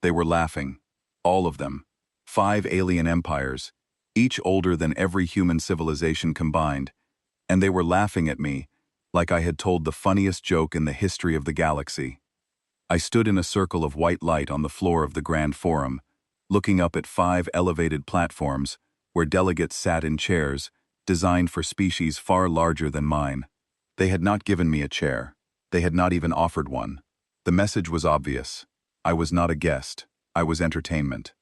They were laughing. All of them. 5 alien empires, each older than every human civilization combined, and they were laughing at me like I had told the funniest joke in the history of the galaxy. I stood in a circle of white light on the floor of the Grand Forum, looking up at 5 elevated platforms where delegates sat in chairs designed for species far larger than mine. They had not given me a chair. They had not even offered one. The message was obvious. I was not a guest. I was entertainment.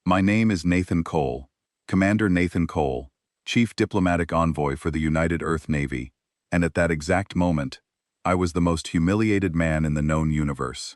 My name is Nathan Cole, Commander Nathan Cole, Chief Diplomatic Envoy for the United Earth Navy, and at that exact moment, I was the most humiliated man in the known universe.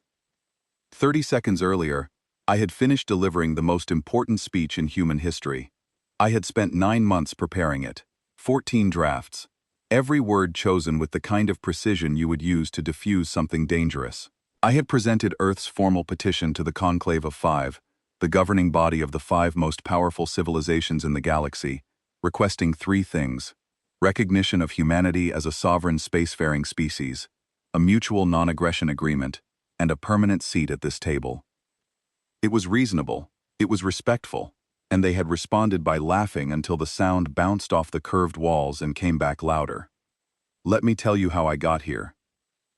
30 seconds earlier, I had finished delivering the most important speech in human history. I had spent 9 months preparing it, 14 drafts, every word chosen with the kind of precision you would use to diffuse something dangerous. I had presented Earth's formal petition to the Conclave of Five, the governing body of the 5 most powerful civilizations in the galaxy, requesting 3 things: recognition of humanity as a sovereign spacefaring species, a mutual non-aggression agreement, and a permanent seat at this table. It was reasonable, it was respectful, and they had responded by laughing until the sound bounced off the curved walls and came back louder. Let me tell you how I got here.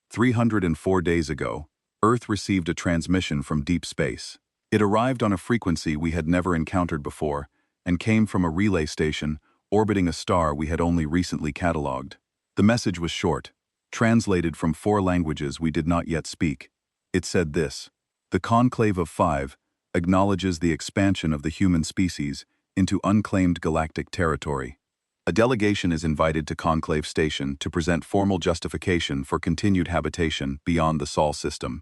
304 days ago, Earth received a transmission from deep space. It arrived on a frequency we had never encountered before and came from a relay station orbiting a star we had only recently catalogued. The message was short, translated from 4 languages we did not yet speak. It said this: the Conclave of Five acknowledges the expansion of the human species into unclaimed galactic territory. A delegation is invited to Conclave Station to present formal justification for continued habitation beyond the Sol system.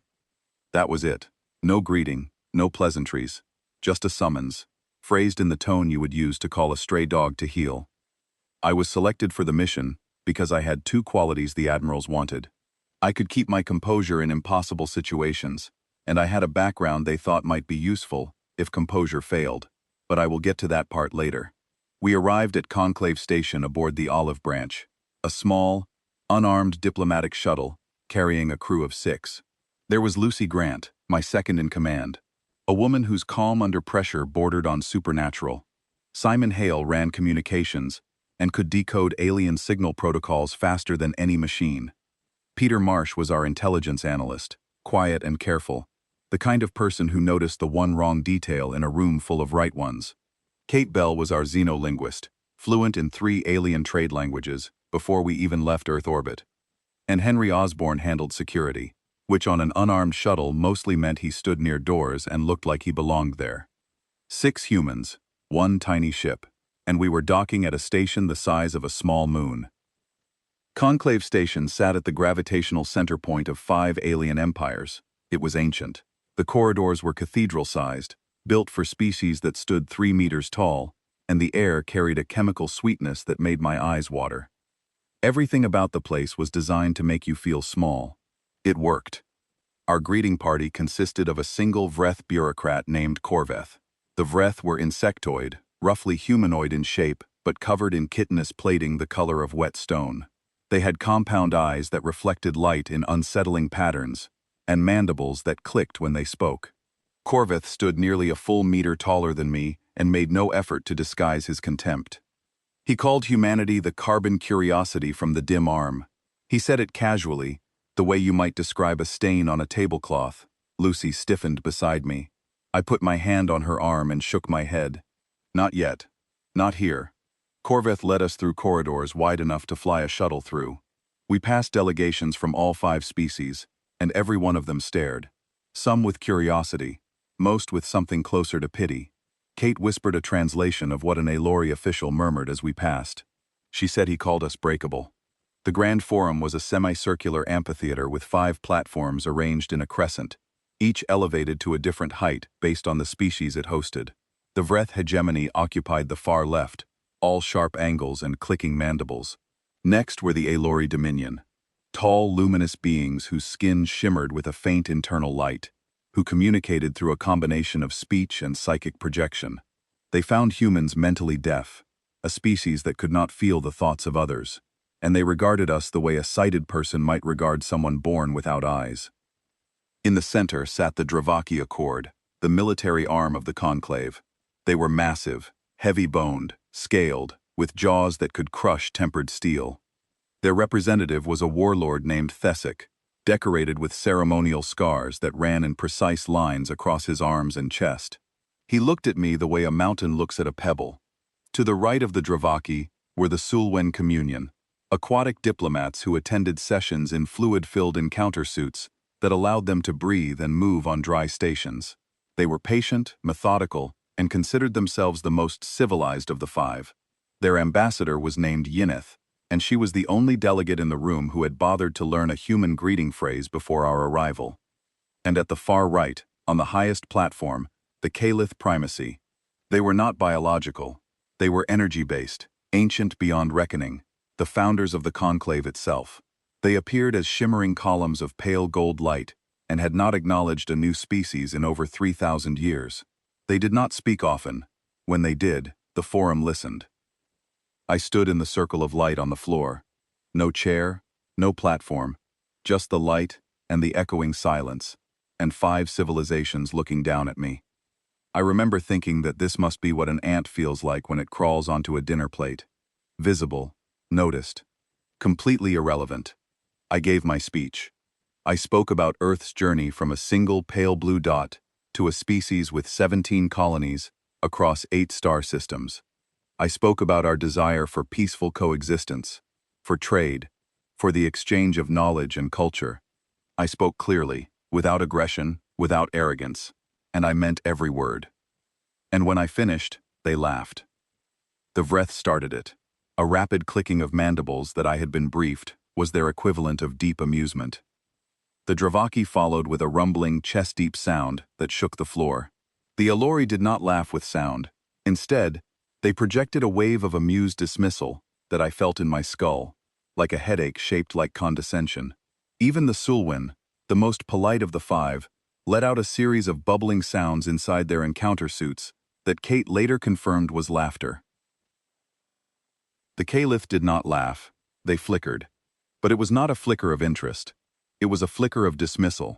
That was it. No greeting, no pleasantries, just a summons, phrased in the tone you would use to call a stray dog to heel. I was selected for the mission because I had 2 qualities the admirals wanted. I could keep my composure in impossible situations, and I had a background they thought might be useful if composure failed, but I will get to that part later. We arrived at Conclave Station aboard the Olive Branch, a small, unarmed diplomatic shuttle carrying a crew of 6. There was Lucy Grant, my second in command, a woman whose calm under pressure bordered on supernatural. Simon Hale ran communications and could decode alien signal protocols faster than any machine. Peter Marsh was our intelligence analyst, quiet and careful, the kind of person who noticed the one wrong detail in a room full of right ones. Kate Bell was our xenolinguist, fluent in 3 alien trade languages before we even left Earth orbit. And Henry Osborne handled security, which on an unarmed shuttle mostly meant he stood near doors and looked like he belonged there. 6 humans, 1 tiny ship, and we were docking at a station the size of a small moon. Conclave Station sat at the gravitational center point of 5 alien empires. It was ancient. The corridors were cathedral-sized, built for species that stood 3 meters tall, and the air carried a chemical sweetness that made my eyes water. Everything about the place was designed to make you feel small. It worked. Our greeting party consisted of a single Vreth bureaucrat named Corveth. The Vreth were insectoid, roughly humanoid in shape, but covered in chitinous plating the color of wet stone. They had compound eyes that reflected light in unsettling patterns, and mandibles that clicked when they spoke. Corveth stood nearly a full meter taller than me and made no effort to disguise his contempt. He called humanity the carbon curiosity from the dim arm. He said it casually, the way you might describe a stain on a tablecloth. Lucy stiffened beside me. I put my hand on her arm and shook my head. Not yet. Not here. Corveth led us through corridors wide enough to fly a shuttle through. We passed delegations from all 5 species, and every one of them stared. Some with curiosity, most with something closer to pity. Kate whispered a translation of what an Aelori official murmured as we passed. She said he called us breakable. The Grand Forum was a semicircular amphitheater with 5 platforms arranged in a crescent, each elevated to a different height based on the species it hosted. The Vreth hegemony occupied the far left, all sharp angles and clicking mandibles. Next were the Aelori Dominion, tall, luminous beings whose skin shimmered with a faint internal light, who communicated through a combination of speech and psychic projection. They found humans mentally deaf, a species that could not feel the thoughts of others, and they regarded us the way a sighted person might regard someone born without eyes. In the center sat the Dravaki Accord, the military arm of the conclave. They were massive, heavy-boned, scaled, with jaws that could crush tempered steel. Their representative was a warlord named Thesic, decorated with ceremonial scars that ran in precise lines across his arms and chest. He looked at me the way a mountain looks at a pebble. To the right of the Dravaki were the Sulwen Communion, aquatic diplomats who attended sessions in fluid-filled encounter suits that allowed them to breathe and move on dry stations. They were patient, methodical, and considered themselves the most civilized of the five. Their ambassador was named Yineth, and she was the only delegate in the room who had bothered to learn a human greeting phrase before our arrival. And at the far right, on the highest platform, the Kalith Primacy. They were not biological. They were energy-based, ancient beyond reckoning, the founders of the conclave itself. They appeared as shimmering columns of pale gold light and had not acknowledged a new species in over 3,000 years. They did not speak often. When they did, the forum listened. I stood in the circle of light on the floor. No chair, no platform, just the light and the echoing silence, and 5 civilizations looking down at me. I remember thinking that this must be what an ant feels like when it crawls onto a dinner plate. Visible, noticed, completely irrelevant. I gave my speech. I spoke about Earth's journey from a single pale blue dot to a species with 17 colonies across 8 star systems. I spoke about our desire for peaceful coexistence, for trade, for the exchange of knowledge and culture. I spoke clearly, without aggression, without arrogance, and I meant every word. And when I finished, they laughed. The Vreth started it. A rapid clicking of mandibles that I had been briefed was their equivalent of deep amusement. The Dravaki followed with a rumbling, chest-deep sound that shook the floor. The Alori did not laugh with sound. Instead, they projected a wave of amused dismissal that I felt in my skull, like a headache shaped like condescension. Even the Sulwen, the most polite of the 5, let out a series of bubbling sounds inside their encounter suits that Kate later confirmed was laughter. The Kalith did not laugh. They flickered. But it was not a flicker of interest. It was a flicker of dismissal,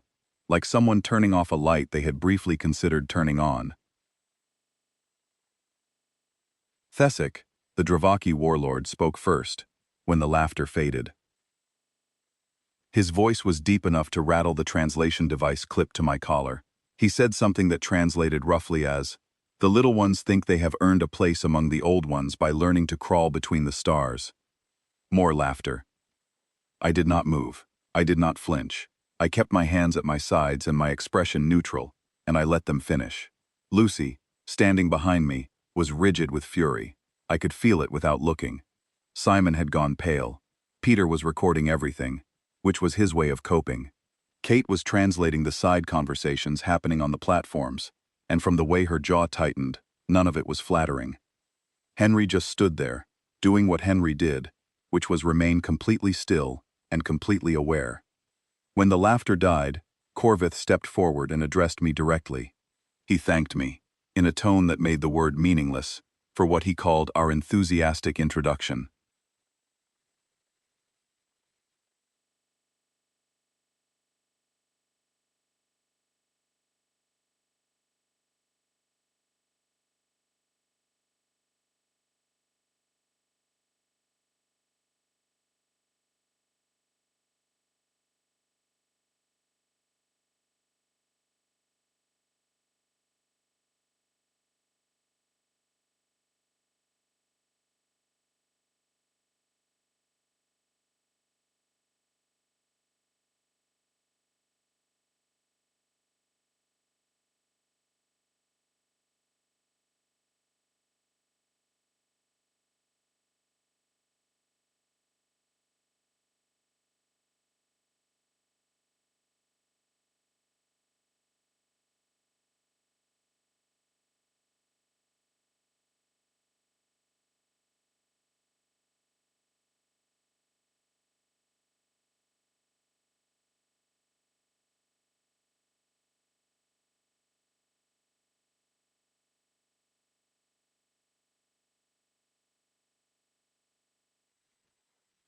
like someone turning off a light they had briefly considered turning on. Thesic, the Dravaki warlord, spoke first, when the laughter faded. His voice was deep enough to rattle the translation device clipped to my collar. He said something that translated roughly as, "The little ones think they have earned a place among the old ones by learning to crawl between the stars." More laughter. I did not move. I did not flinch. I kept my hands at my sides and my expression neutral, and I let them finish. Lucy, standing behind me, was rigid with fury. I could feel it without looking. Simon had gone pale. Peter was recording everything, which was his way of coping. Kate was translating the side conversations happening on the platforms, and from the way her jaw tightened, none of it was flattering. Henry just stood there, doing what Henry did, which was remain completely still and completely aware. When the laughter died, Corvith stepped forward and addressed me directly. He thanked me, in a tone that made the word meaningless, for what he called our enthusiastic introduction.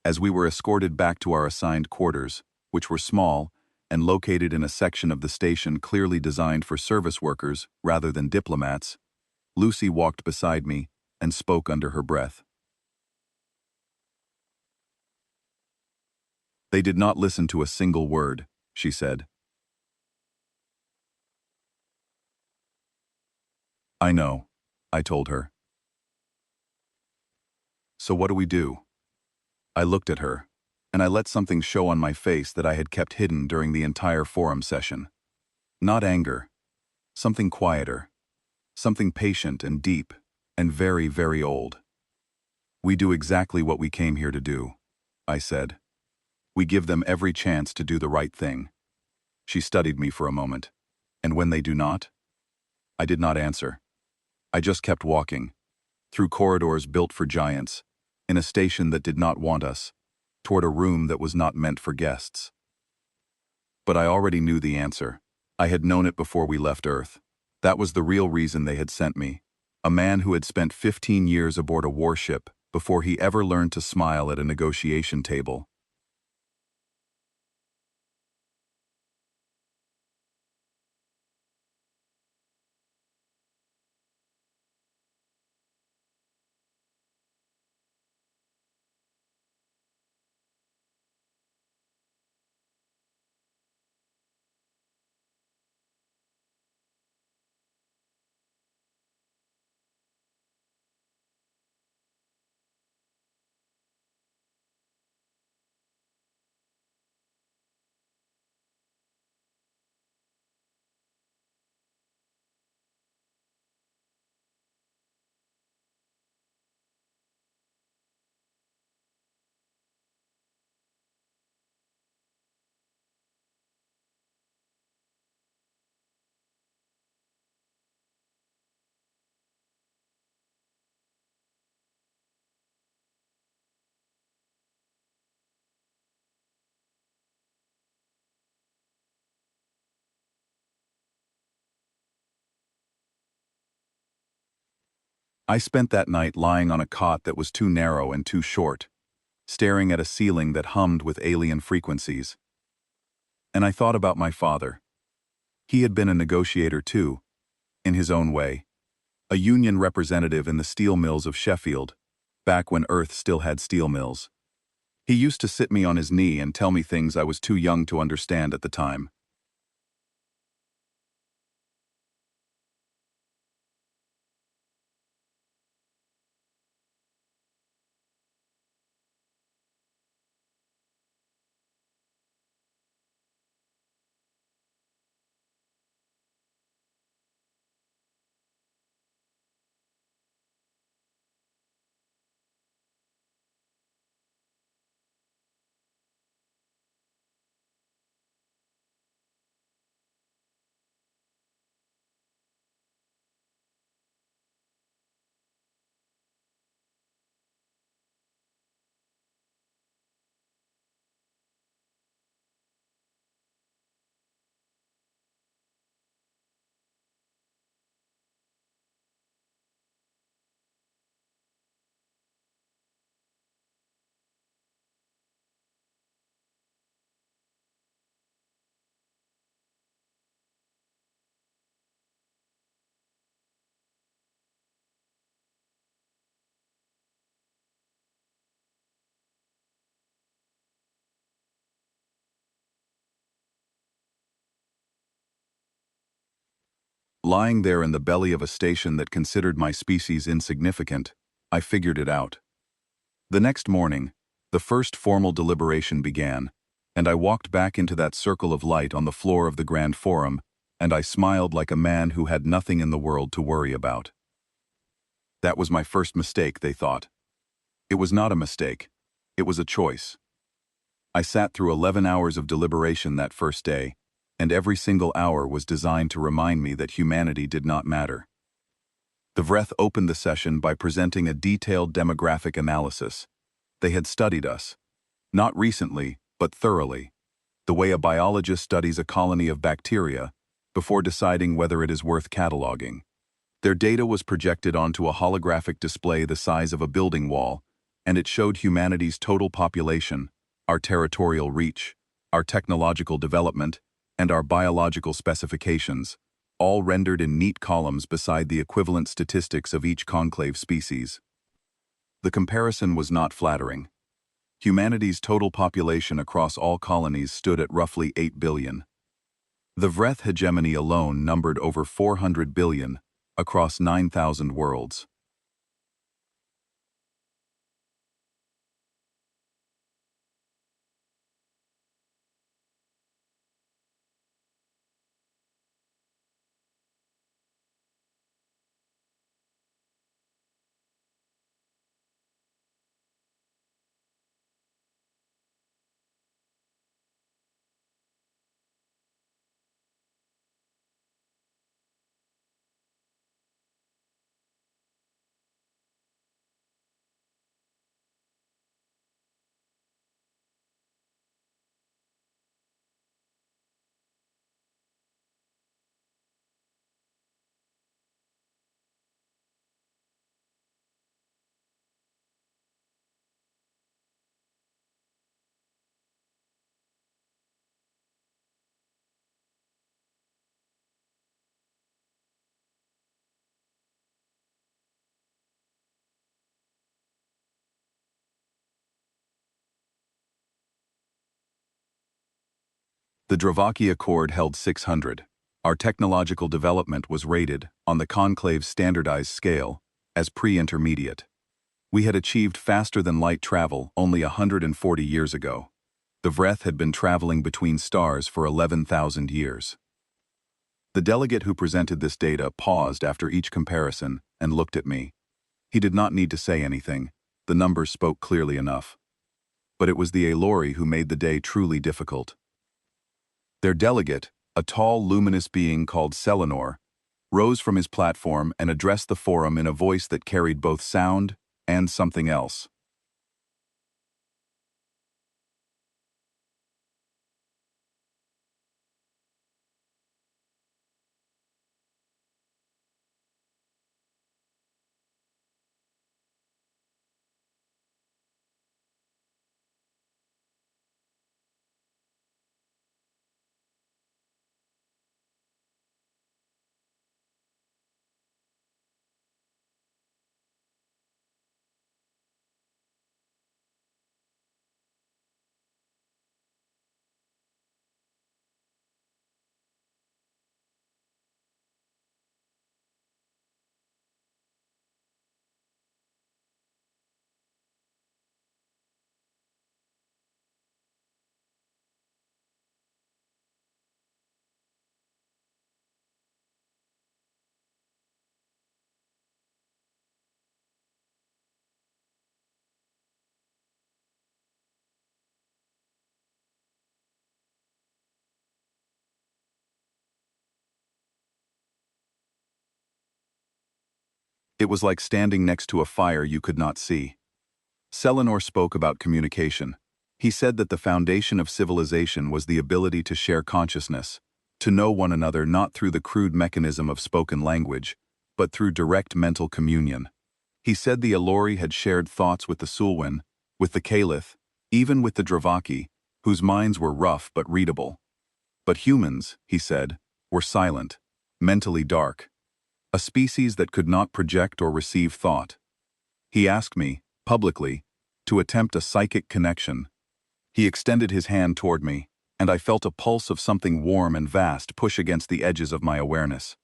As we were escorted back to our assigned quarters, which were small, and located in a section of the station clearly designed for service workers rather than diplomats, Lucy walked beside me and spoke under her breath. "They did not listen to a single word," she said. "I know," I told her. "So what do we do?" I looked at her, and I let something show on my face that I had kept hidden during the entire forum session. Not anger, something quieter, something patient and deep, and very, very old. "We do exactly what we came here to do," I said. "We give them every chance to do the right thing." She studied me for a moment. "And when they do not?" I did not answer. I just kept walking, through corridors built for giants, in a station that did not want us, toward a room that was not meant for guests. But I already knew the answer. I had known it before we left Earth. That was the real reason they had sent me. A man who had spent 15 years aboard a warship before he ever learned to smile at a negotiation table. I spent that night lying on a cot that was too narrow and too short, staring at a ceiling that hummed with alien frequencies. And I thought about my father. He had been a negotiator too, in his own way. A union representative in the steel mills of Sheffield, back when Earth still had steel mills. He used to sit me on his knee and tell me things I was too young to understand at the time. Lying there in the belly of a station that considered my species insignificant, I figured it out. The next morning, the first formal deliberation began, and I walked back into that circle of light on the floor of the Grand Forum, and I smiled like a man who had nothing in the world to worry about. That was my first mistake, they thought. It was not a mistake. It was a choice. I sat through 11 hours of deliberation that first day, and every single hour was designed to remind me that humanity did not matter. The Vreth opened the session by presenting a detailed demographic analysis. They had studied us. Not recently, but thoroughly. The way a biologist studies a colony of bacteria before deciding whether it is worth cataloging. Their data was projected onto a holographic display the size of a building wall, and it showed humanity's total population, our territorial reach, our technological development, and our biological specifications, all rendered in neat columns beside the equivalent statistics of each conclave species. The comparison was not flattering. Humanity's total population across all colonies stood at roughly 8 billion. The Vreth hegemony alone numbered over 400 billion, across 9,000 worlds. The Dravaki Accord held 600. Our technological development was rated, on the conclave's standardized scale, as pre-intermediate. We had achieved faster-than-light travel only 140 years ago. The Vreth had been traveling between stars for 11,000 years. The delegate who presented this data paused after each comparison and looked at me. He did not need to say anything. The numbers spoke clearly enough. But it was the Aelori who made the day truly difficult. Their delegate, a tall, luminous being called Selenor, rose from his platform and addressed the forum in a voice that carried both sound and something else. It was like standing next to a fire you could not see. Selenor spoke about communication. He said that the foundation of civilization was the ability to share consciousness, to know one another not through the crude mechanism of spoken language, but through direct mental communion. He said the Aelori had shared thoughts with the Sulwyn, with the Caliph, even with the Dravaki, whose minds were rough but readable. But humans, he said, were silent, mentally dark, a species that could not project or receive thought. He asked me, publicly, to attempt a psychic connection. He extended his hand toward me, and I felt a pulse of something warm and vast push against the edges of my awareness.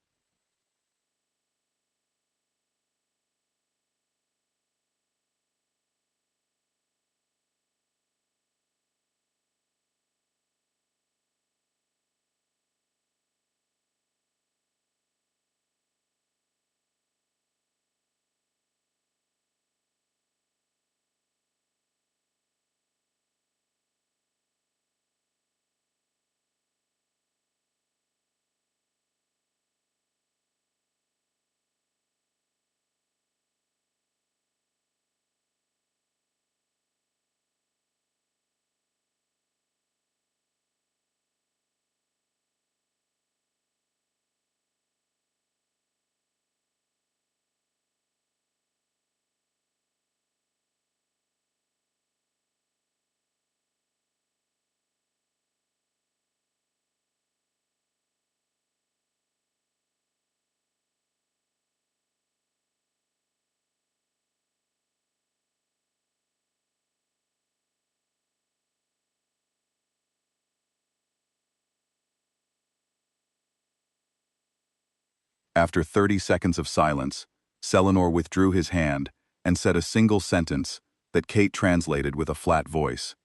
After 30 seconds of silence, Selenor withdrew his hand and said a single sentence that Kate translated with a flat voice.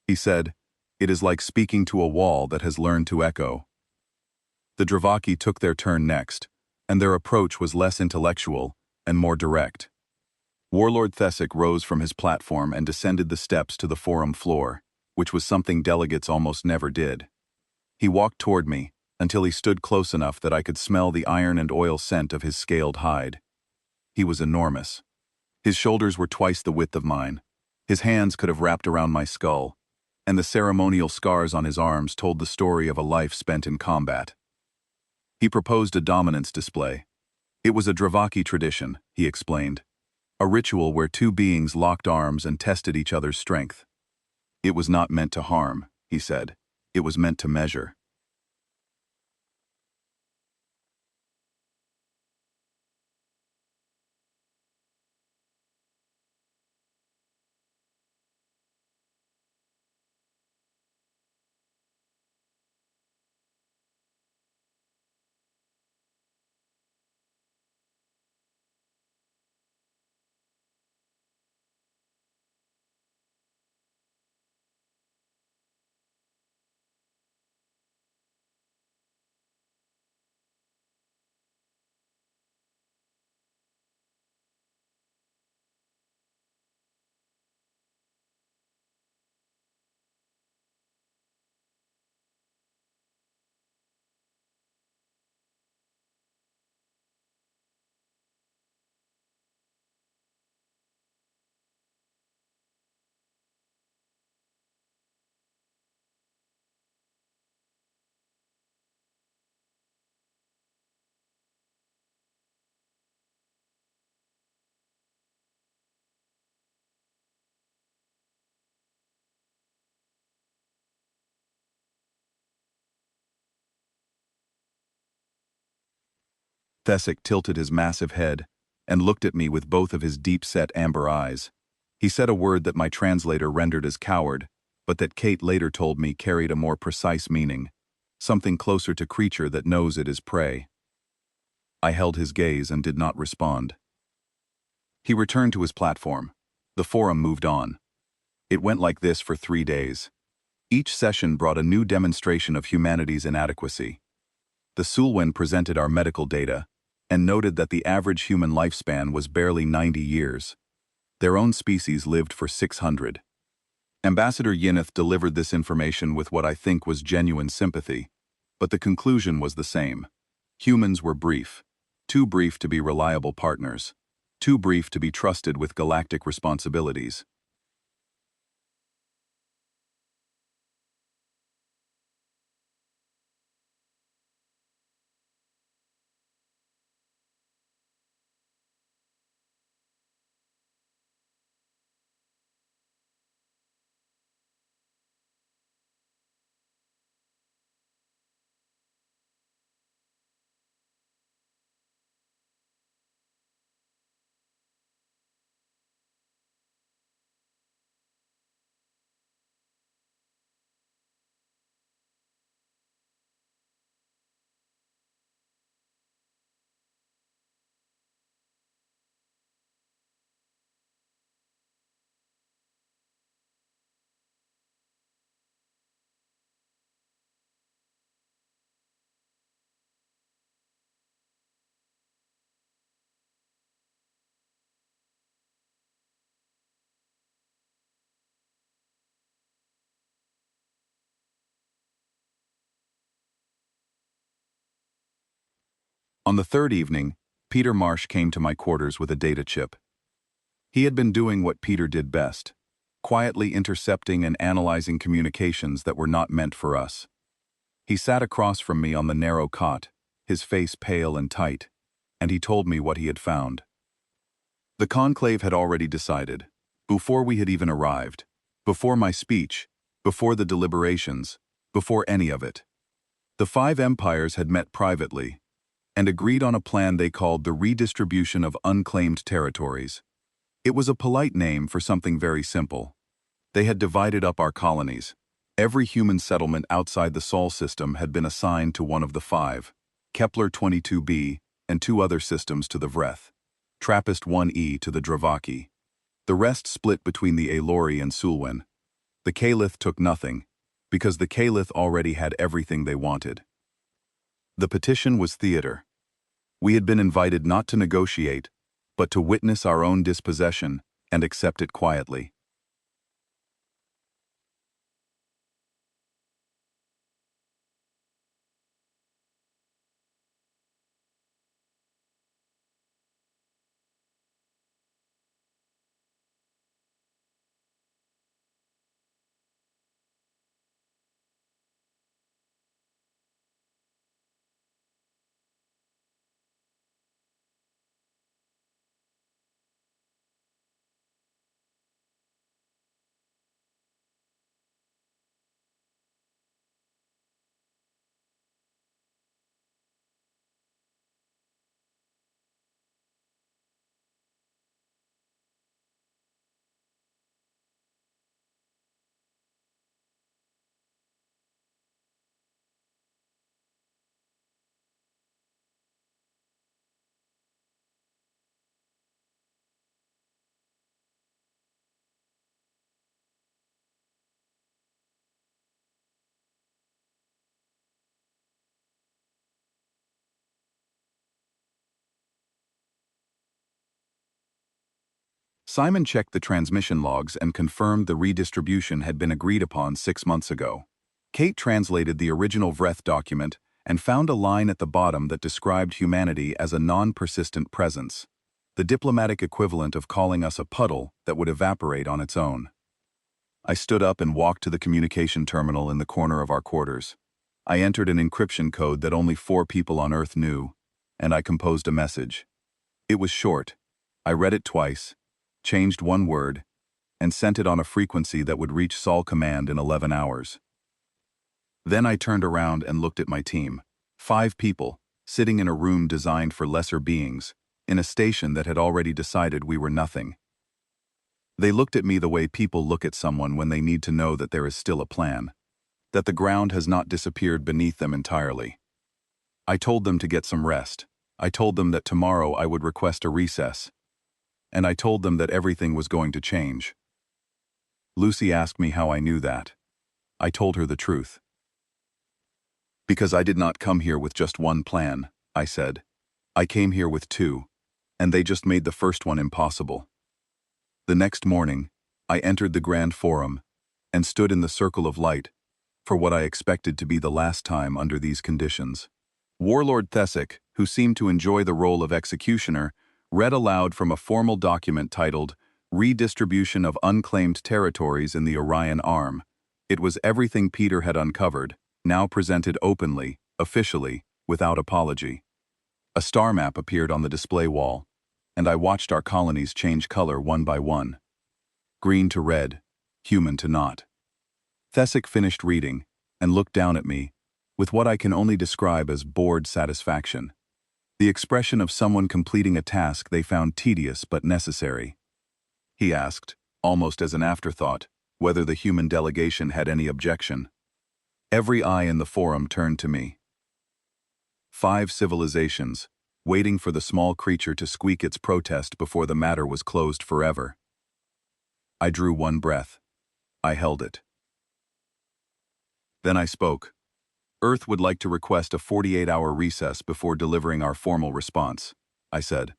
He said, "It is like speaking to a wall that has learned to echo." The Dravaki took their turn next, and their approach was less intellectual and more direct. Warlord Thesic rose from his platform and descended the steps to the forum floor, which was something delegates almost never did. He walked toward me until he stood close enough that I could smell the iron and oil scent of his scaled hide. He was enormous. His shoulders were twice the width of mine. His hands could have wrapped around my skull, and the ceremonial scars on his arms told the story of a life spent in combat. He proposed a dominance display. It was a Dravaki tradition, he explained. A ritual where two beings locked arms and tested each other's strength. It was not meant to harm, he said. It was meant to measure. Thesic tilted his massive head and looked at me with both of his deep-set amber eyes. He said a word that my translator rendered as coward, but that Kate later told me carried a more precise meaning, something closer to creature that knows it is prey. I held his gaze and did not respond. He returned to his platform. The forum moved on. It went like this for 3 days. Each session brought a new demonstration of humanity's inadequacy. The Sulwen presented our medical data and noted that the average human lifespan was barely 90 years. Their own species lived for 600. Ambassador Yineth delivered this information with what I think was genuine sympathy, but the conclusion was the same. Humans were brief. Too brief to be reliable partners. Too brief to be trusted with galactic responsibilities. On the third evening, Peter Marsh came to my quarters with a data chip. He had been doing what Peter did best, quietly intercepting and analyzing communications that were not meant for us. He sat across from me on the narrow cot, his face pale and tight, and he told me what he had found. The conclave had already decided, before we had even arrived, before my speech, before the deliberations, before any of it. The 5 empires had met privately and agreed on a plan they called the redistribution of unclaimed territories. It was a polite name for something very simple. They had divided up our colonies. Every human settlement outside the Sol system had been assigned to one of the 5. Kepler 22b, and 2 other systems to the Vreth, Trappist 1e to the Dravaki. The rest split between the Aelori and Sulwen. The Caliph took nothing, because the Caliph already had everything they wanted. The petition was theater. We had been invited not to negotiate, but to witness our own dispossession and accept it quietly. Simon checked the transmission logs and confirmed the redistribution had been agreed upon 6 months ago. Kate translated the original Vreth document and found a line at the bottom that described humanity as a non-persistent presence, the diplomatic equivalent of calling us a puddle that would evaporate on its own. I stood up and walked to the communication terminal in the corner of our quarters. I entered an encryption code that only 4 people on Earth knew, and I composed a message. It was short. I read it twice, changed 1 word, and sent it on a frequency that would reach Sol Command in 11 hours. Then I turned around and looked at my team. 5 people, sitting in a room designed for lesser beings, in a station that had already decided we were nothing. They looked at me the way people look at someone when they need to know that there is still a plan, that the ground has not disappeared beneath them entirely. I told them to get some rest. I told them that tomorrow I would request a recess. And I told them that everything was going to change. Lucy asked me how I knew that. I told her the truth. Because I did not come here with just 1 plan, I said. I came here with 2, and they just made the first one impossible. The next morning, I entered the Grand Forum and stood in the circle of light for what I expected to be the last time under these conditions. Warlord Thesic, who seemed to enjoy the role of executioner, read aloud from a formal document titled Redistribution of Unclaimed Territories in the Orion Arm. It was everything Peter had uncovered, now presented openly, officially, without apology. A star map appeared on the display wall, and I watched our colonies change color one by one. Green to red, human to not. Thesic finished reading and looked down at me with what I can only describe as bored satisfaction. The expression of someone completing a task they found tedious but necessary. He asked, almost as an afterthought, whether the human delegation had any objection. Every eye in the forum turned to me. 5 civilizations, waiting for the small creature to squeak its protest before the matter was closed forever. I drew 1 breath. I held it. Then I spoke. Earth would like to request a 48-hour recess before delivering our formal response, I said.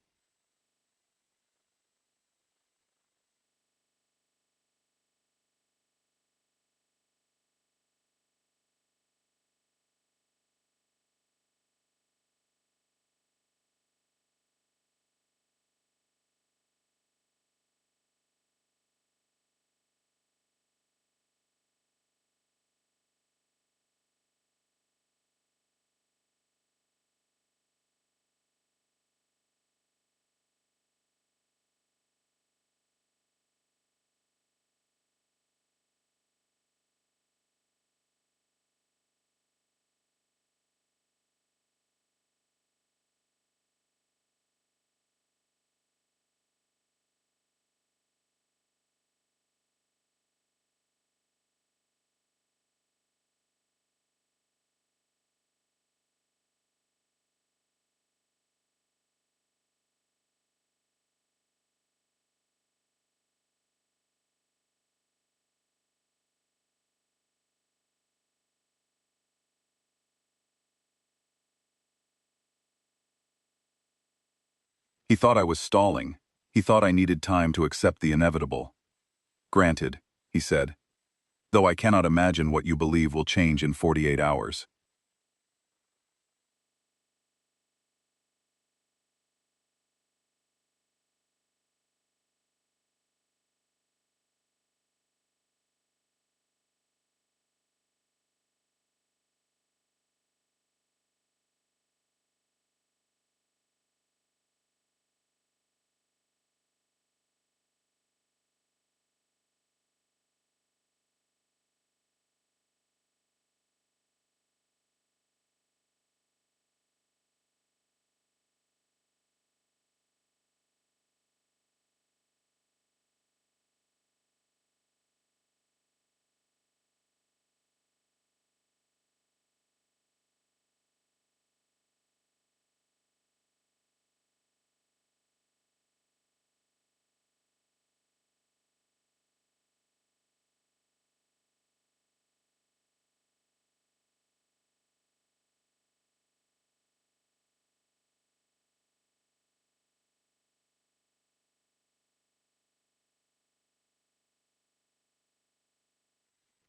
He thought I was stalling. He thought I needed time to accept the inevitable. Granted, he said, though I cannot imagine what you believe will change in 48 hours.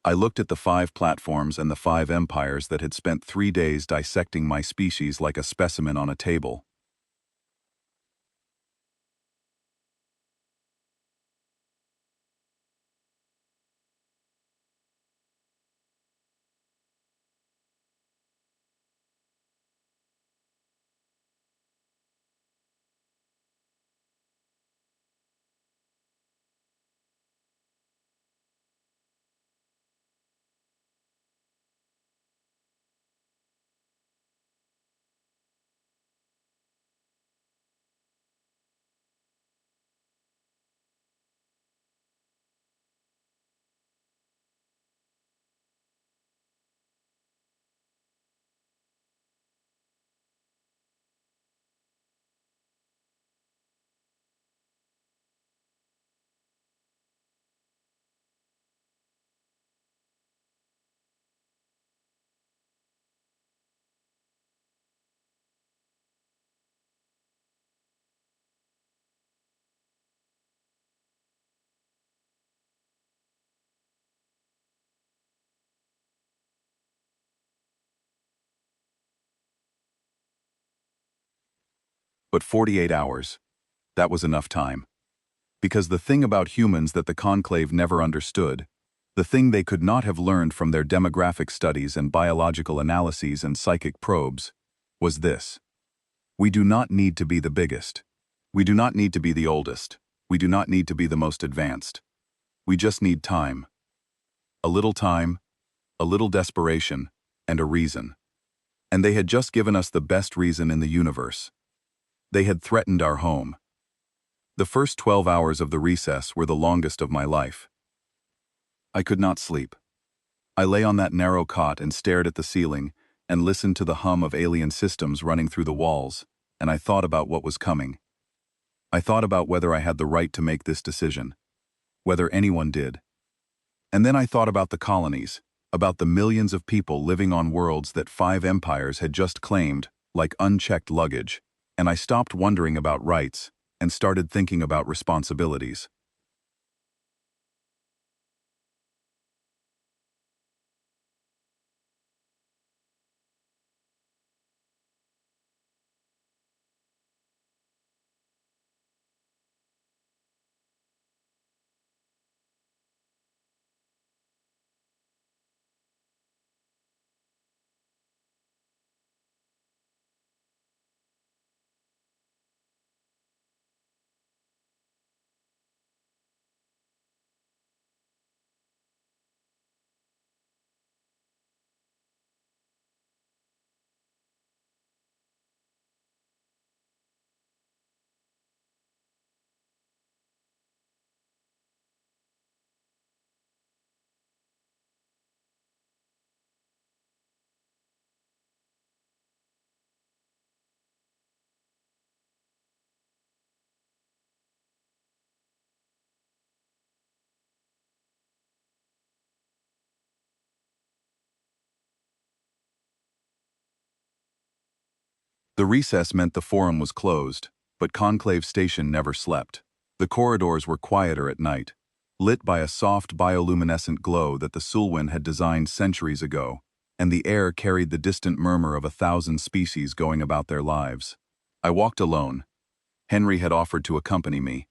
I looked at the 5 platforms and the 5 empires that had spent 3 days dissecting my species like a specimen on a table. But 48 hours, that was enough time. Because the thing about humans that the Conclave never understood, the thing they could not have learned from their demographic studies and biological analyses and psychic probes, was this. We do not need to be the biggest. We do not need to be the oldest. We do not need to be the most advanced. We just need time. A little time, a little desperation, and a reason. And they had just given us the best reason in the universe. They had threatened our home. The first 12 hours of the recess were the longest of my life. I could not sleep. I lay on that narrow cot and stared at the ceiling and listened to the hum of alien systems running through the walls, and I thought about what was coming. I thought about whether I had the right to make this decision, whether anyone did. And then I thought about the colonies, about the millions of people living on worlds that 5 empires had just claimed, like unchecked luggage, and I stopped wondering about rights and started thinking about responsibilities. The recess meant the forum was closed, But Conclave Station never slept. The corridors were quieter at night, lit by a soft bioluminescent glow that the Sulwyn had designed centuries ago, and the air carried the distant murmur of 1,000 species going about their lives. I walked alone. Henry had offered to accompany me,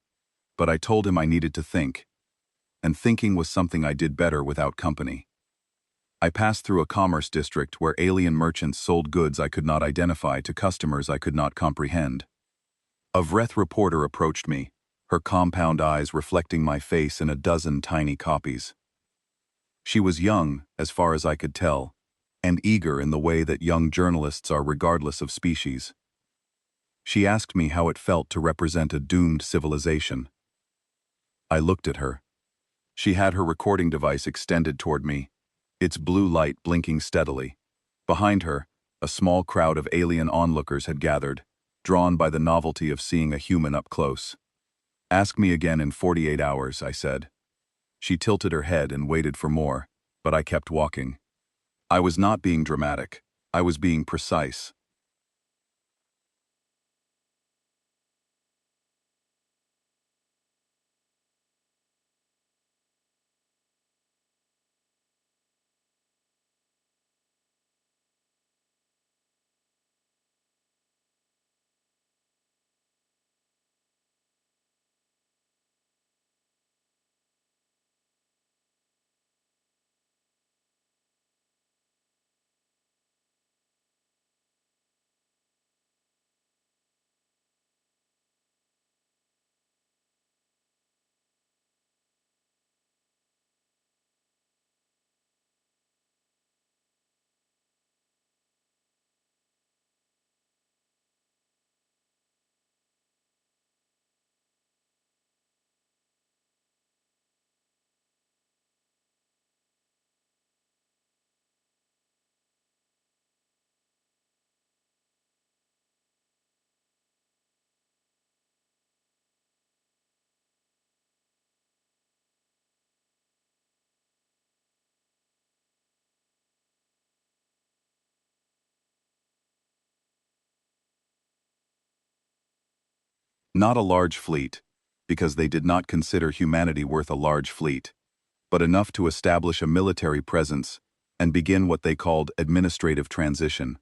but I told him I needed to think, and thinking was something I did better without company. I passed through a commerce district where alien merchants sold goods I could not identify to customers I could not comprehend. A Vreth reporter approached me, her compound eyes reflecting my face in a dozen tiny copies. She was young, as far as I could tell, and eager in the way that young journalists are regardless of species. She asked me how it felt to represent a doomed civilization. I looked at her. She had her recording device extended toward me, its blue light blinking steadily. Behind her, a small crowd of alien onlookers had gathered, drawn by the novelty of seeing a human up close. "Ask me again in 48 hours, I said. She tilted her head and waited for more, but I kept walking. I was not being dramatic. I was being precise. Not a large fleet, because they did not consider humanity worth a large fleet, but enough to establish a military presence and begin what they called administrative transition.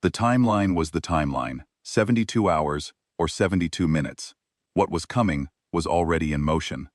The timeline was the timeline, 72 hours or 72 minutes. What was coming was already in motion.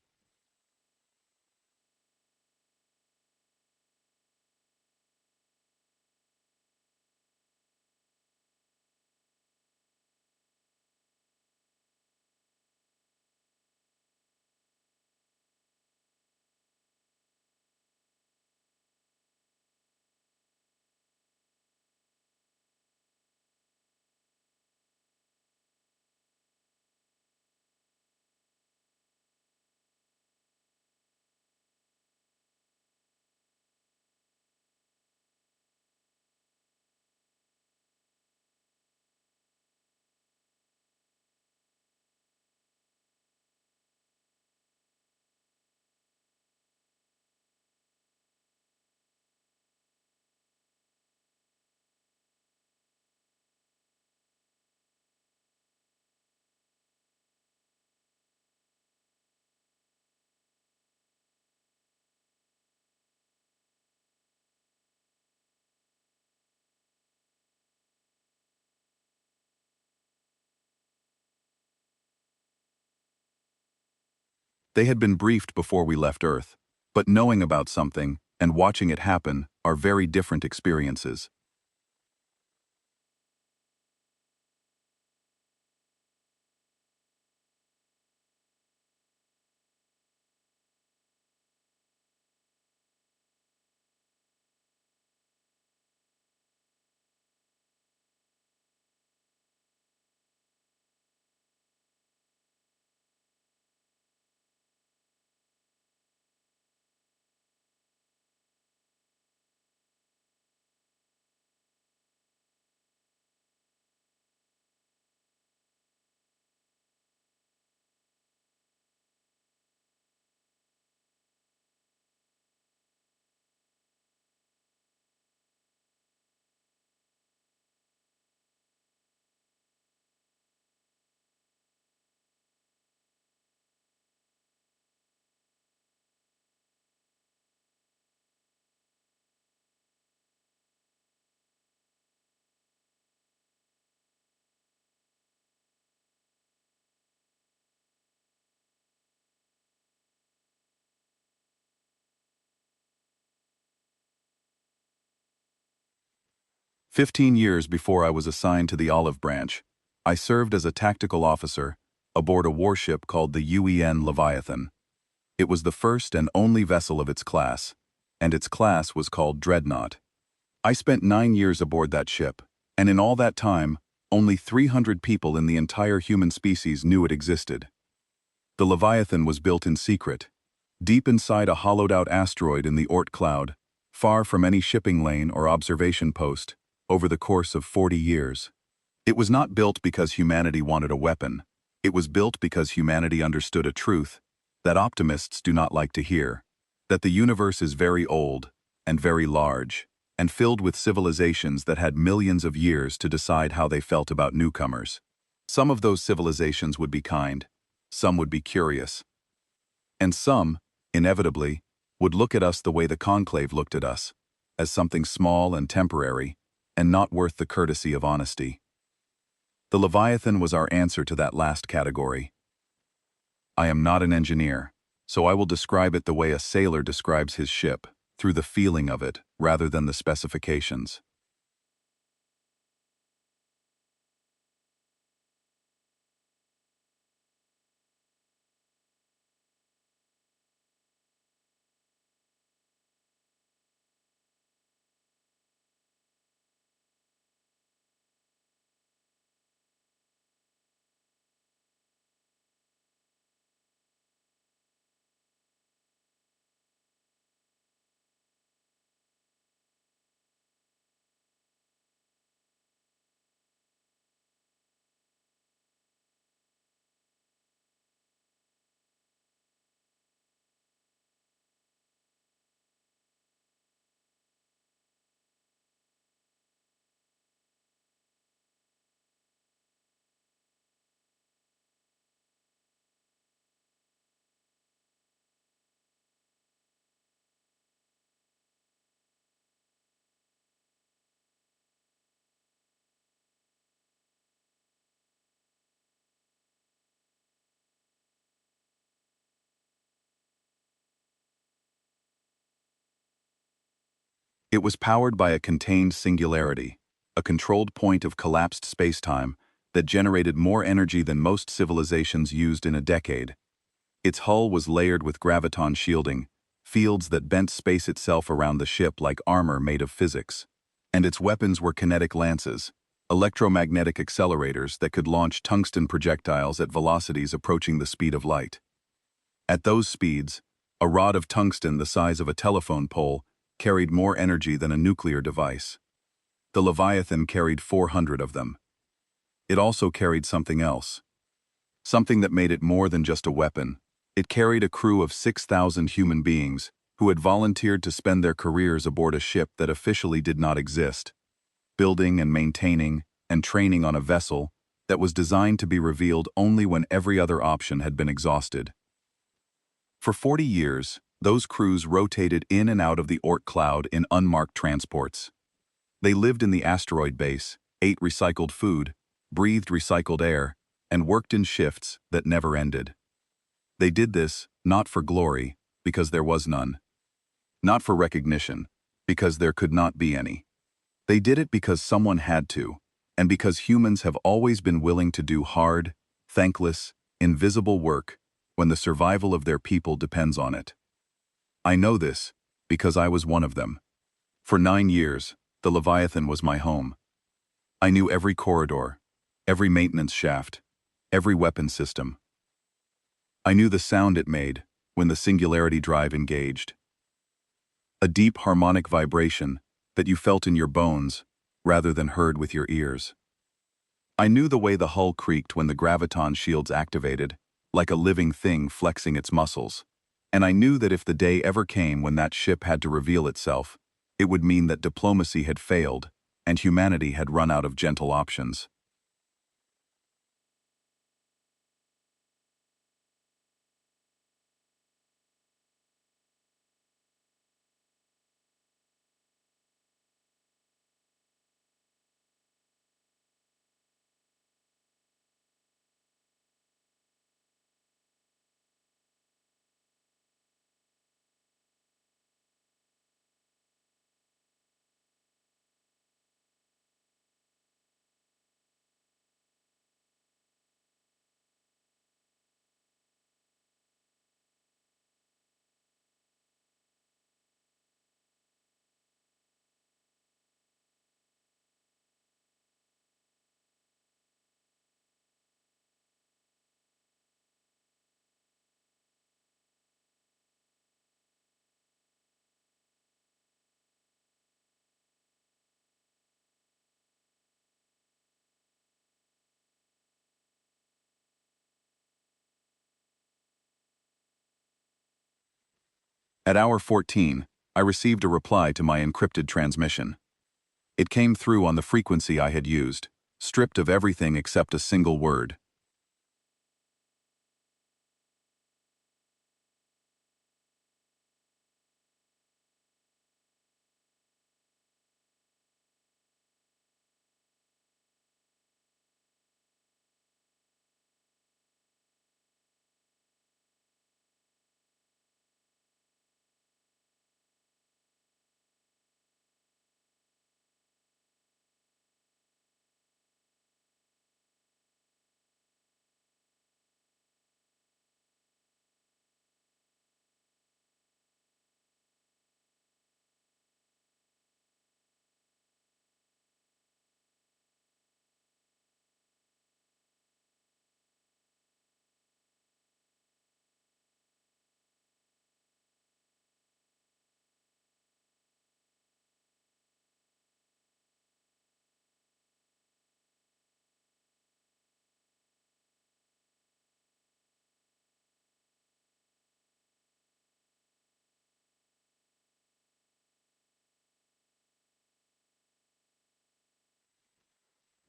They had been briefed before we left Earth, but knowing about something and watching it happen are very different experiences. "15 years before I was assigned to the Olive Branch, I served as a tactical officer aboard a warship called the UEN Leviathan. It was the first and only vessel of its class, and its class was called Dreadnought. I spent 9 years aboard that ship, and in all that time, only 300 people in the entire human species knew it existed. The Leviathan was built in secret, deep inside a hollowed-out asteroid in the Oort cloud, far from any shipping lane or observation post, over the course of 40 years. It was not built because humanity wanted a weapon. It was built because humanity understood a truth that optimists do not like to hear, that the universe is very old and very large, and filled with civilizations that had millions of years to decide how they felt about newcomers. Some of those civilizations would be kind, some would be curious, and some, inevitably, would look at us the way the Conclave looked at us, as something small and temporary, and not worth the courtesy of honesty. The Leviathan was our answer to that last category. I am not an engineer, so I will describe it the way a sailor describes his ship, through the feeling of it rather than the specifications. It was powered by a contained singularity, a controlled point of collapsed spacetime that generated more energy than most civilizations used in a decade. Its hull was layered with graviton shielding, fields that bent space itself around the ship like armor made of physics. And its weapons were kinetic lances, electromagnetic accelerators that could launch tungsten projectiles at velocities approaching the speed of light. At those speeds, a rod of tungsten the size of a telephone pole carried more energy than a nuclear device. The Leviathan carried 400 of them. It also carried something else. Something that made it more than just a weapon. It carried a crew of 6,000 human beings who had volunteered to spend their careers aboard a ship that officially did not exist, building and maintaining and training on a vessel that was designed to be revealed only when every other option had been exhausted. For 40 years, those crews rotated in and out of the Oort cloud in unmarked transports. They lived in the asteroid base, ate recycled food, breathed recycled air, and worked in shifts that never ended. They did this not for glory, because there was none. Not for recognition, because there could not be any. They did it because someone had to, and because humans have always been willing to do hard, thankless, invisible work when the survival of their people depends on it. I know this because I was one of them. For 9 years, the Leviathan was my home. I knew every corridor, every maintenance shaft, every weapon system. I knew the sound it made when the singularity drive engaged. A deep harmonic vibration that you felt in your bones rather than heard with your ears. I knew the way the hull creaked when the graviton shields activated, like a living thing flexing its muscles. And I knew that if the day ever came when that ship had to reveal itself, it would mean that diplomacy had failed and humanity had run out of gentle options. At hour 14, I received a reply to my encrypted transmission. It came through on the frequency I had used, stripped of everything except a single word.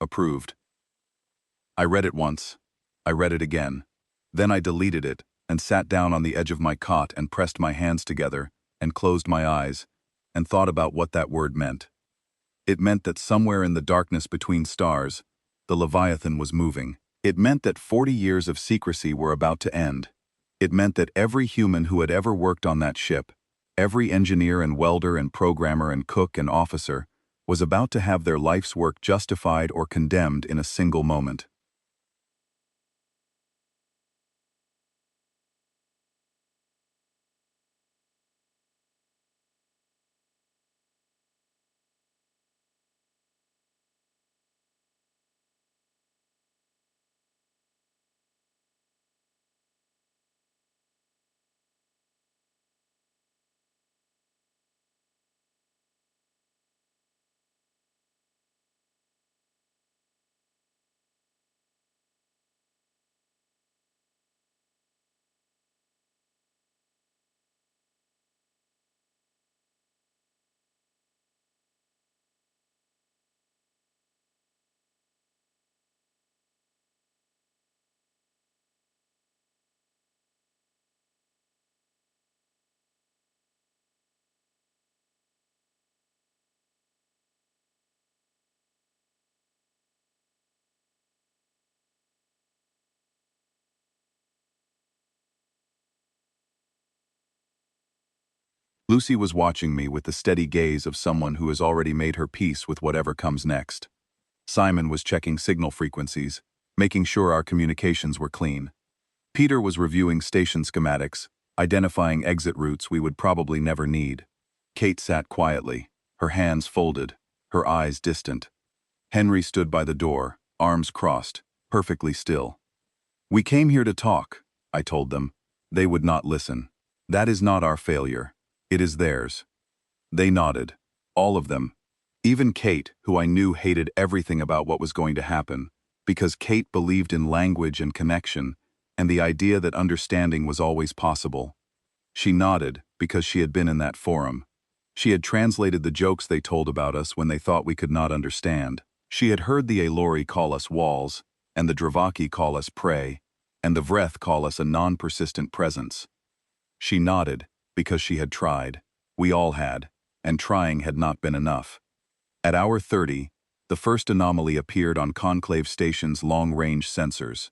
Approved. I read it once. I read it again. Then I deleted it and sat down on the edge of my cot and pressed my hands together and closed my eyes and thought about what that word meant. It meant that somewhere in the darkness between stars, the Leviathan was moving. It meant that 40 years of secrecy were about to end. It meant that every human who had ever worked on that ship, every engineer and welder and programmer and cook and officer, was about to have their life's work justified or condemned in a single moment. Lucy was watching me with the steady gaze of someone who has already made her peace with whatever comes next. Simon was checking signal frequencies, making sure our communications were clean. Peter was reviewing station schematics, identifying exit routes we would probably never need. Kate sat quietly, her hands folded, her eyes distant. Henry stood by the door, arms crossed, perfectly still. "We came here to talk," I told them. They would not listen. "That is not our failure. It is theirs." They nodded. All of them. Even Kate, who I knew hated everything about what was going to happen, because Kate believed in language and connection, and the idea that understanding was always possible. She nodded because she had been in that forum. She had translated the jokes they told about us when they thought we could not understand. She had heard the Aelori call us walls, and the Dravaki call us prey, and the Vreth call us a non-persistent presence. She nodded because she had tried. We all had, and trying had not been enough. At hour 30, the first anomaly appeared on Conclave Station's long-range sensors.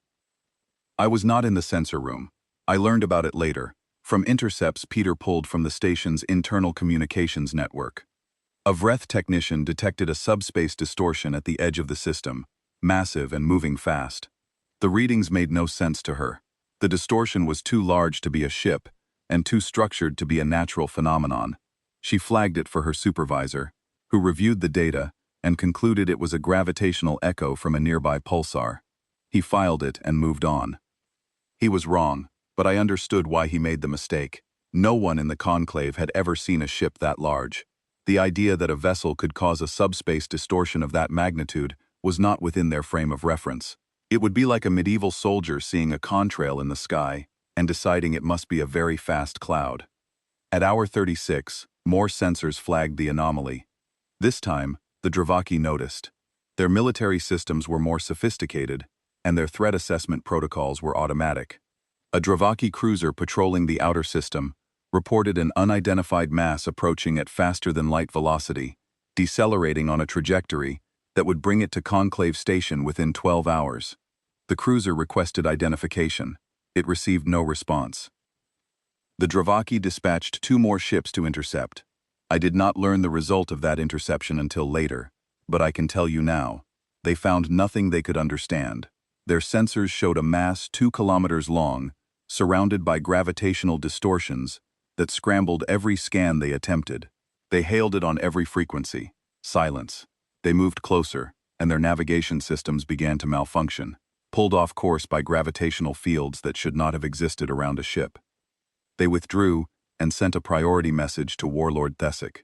I was not in the sensor room. I learned about it later, from intercepts Peter pulled from the station's internal communications network. A Vreth technician detected a subspace distortion at the edge of the system, massive and moving fast. The readings made no sense to her. The distortion was too large to be a ship, and too structured to be a natural phenomenon. She flagged it for her supervisor, who reviewed the data and concluded it was a gravitational echo from a nearby pulsar. He filed it and moved on. He was wrong, but I understood why he made the mistake. No one in the conclave had ever seen a ship that large. The idea that a vessel could cause a subspace distortion of that magnitude was not within their frame of reference. It would be like a medieval soldier seeing a contrail in the sky and deciding it must be a very fast cloud. At hour 36, more sensors flagged the anomaly. This time, the Dravaki noticed. Their military systems were more sophisticated, and their threat assessment protocols were automatic. A Dravaki cruiser patrolling the outer system reported an unidentified mass approaching at faster-than-light velocity, decelerating on a trajectory that would bring it to Conclave Station within 12 hours. The cruiser requested identification. It received no response. The Dravaki dispatched 2 more ships to intercept. I did not learn the result of that interception until later, but I can tell you now. They found nothing they could understand. Their sensors showed a mass 2 kilometers long, surrounded by gravitational distortions that scrambled every scan they attempted. They hailed it on every frequency. Silence. They moved closer, and their navigation systems began to malfunction, pulled off course by gravitational fields that should not have existed around a ship. They withdrew and sent a priority message to Warlord Thesic.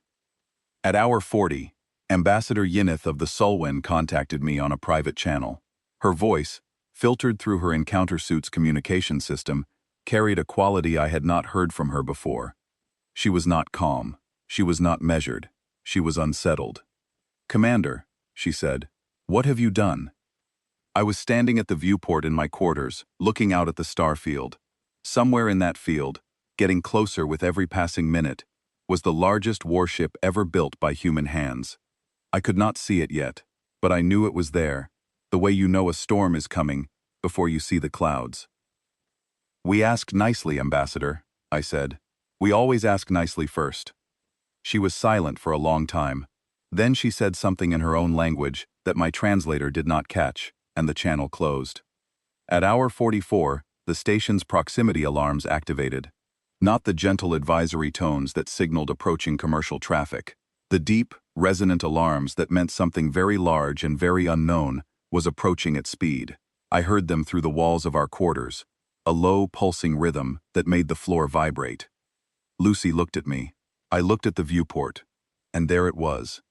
At hour 40, Ambassador Yinith of the Sulwen contacted me on a private channel. Her voice, filtered through her encounter suit's communication system, carried a quality I had not heard from her before. She was not calm. She was not measured. She was unsettled. "Commander," she said, "what have you done?" I was standing at the viewport in my quarters, looking out at the star field. Somewhere in that field, getting closer with every passing minute, was the largest warship ever built by human hands. I could not see it yet, but I knew it was there, the way you know a storm is coming before you see the clouds. "We asked nicely, Ambassador," I said. "We always ask nicely first." She was silent for a long time. Then she said something in her own language that my translator did not catch, and the channel closed. At hour 44, the station's proximity alarms activated. Not the gentle advisory tones that signaled approaching commercial traffic. The deep, resonant alarms that meant something very large and very unknown was approaching at speed. I heard them through the walls of our quarters, a low, pulsing rhythm that made the floor vibrate. Lucy looked at me. I looked at the viewport, and there it was.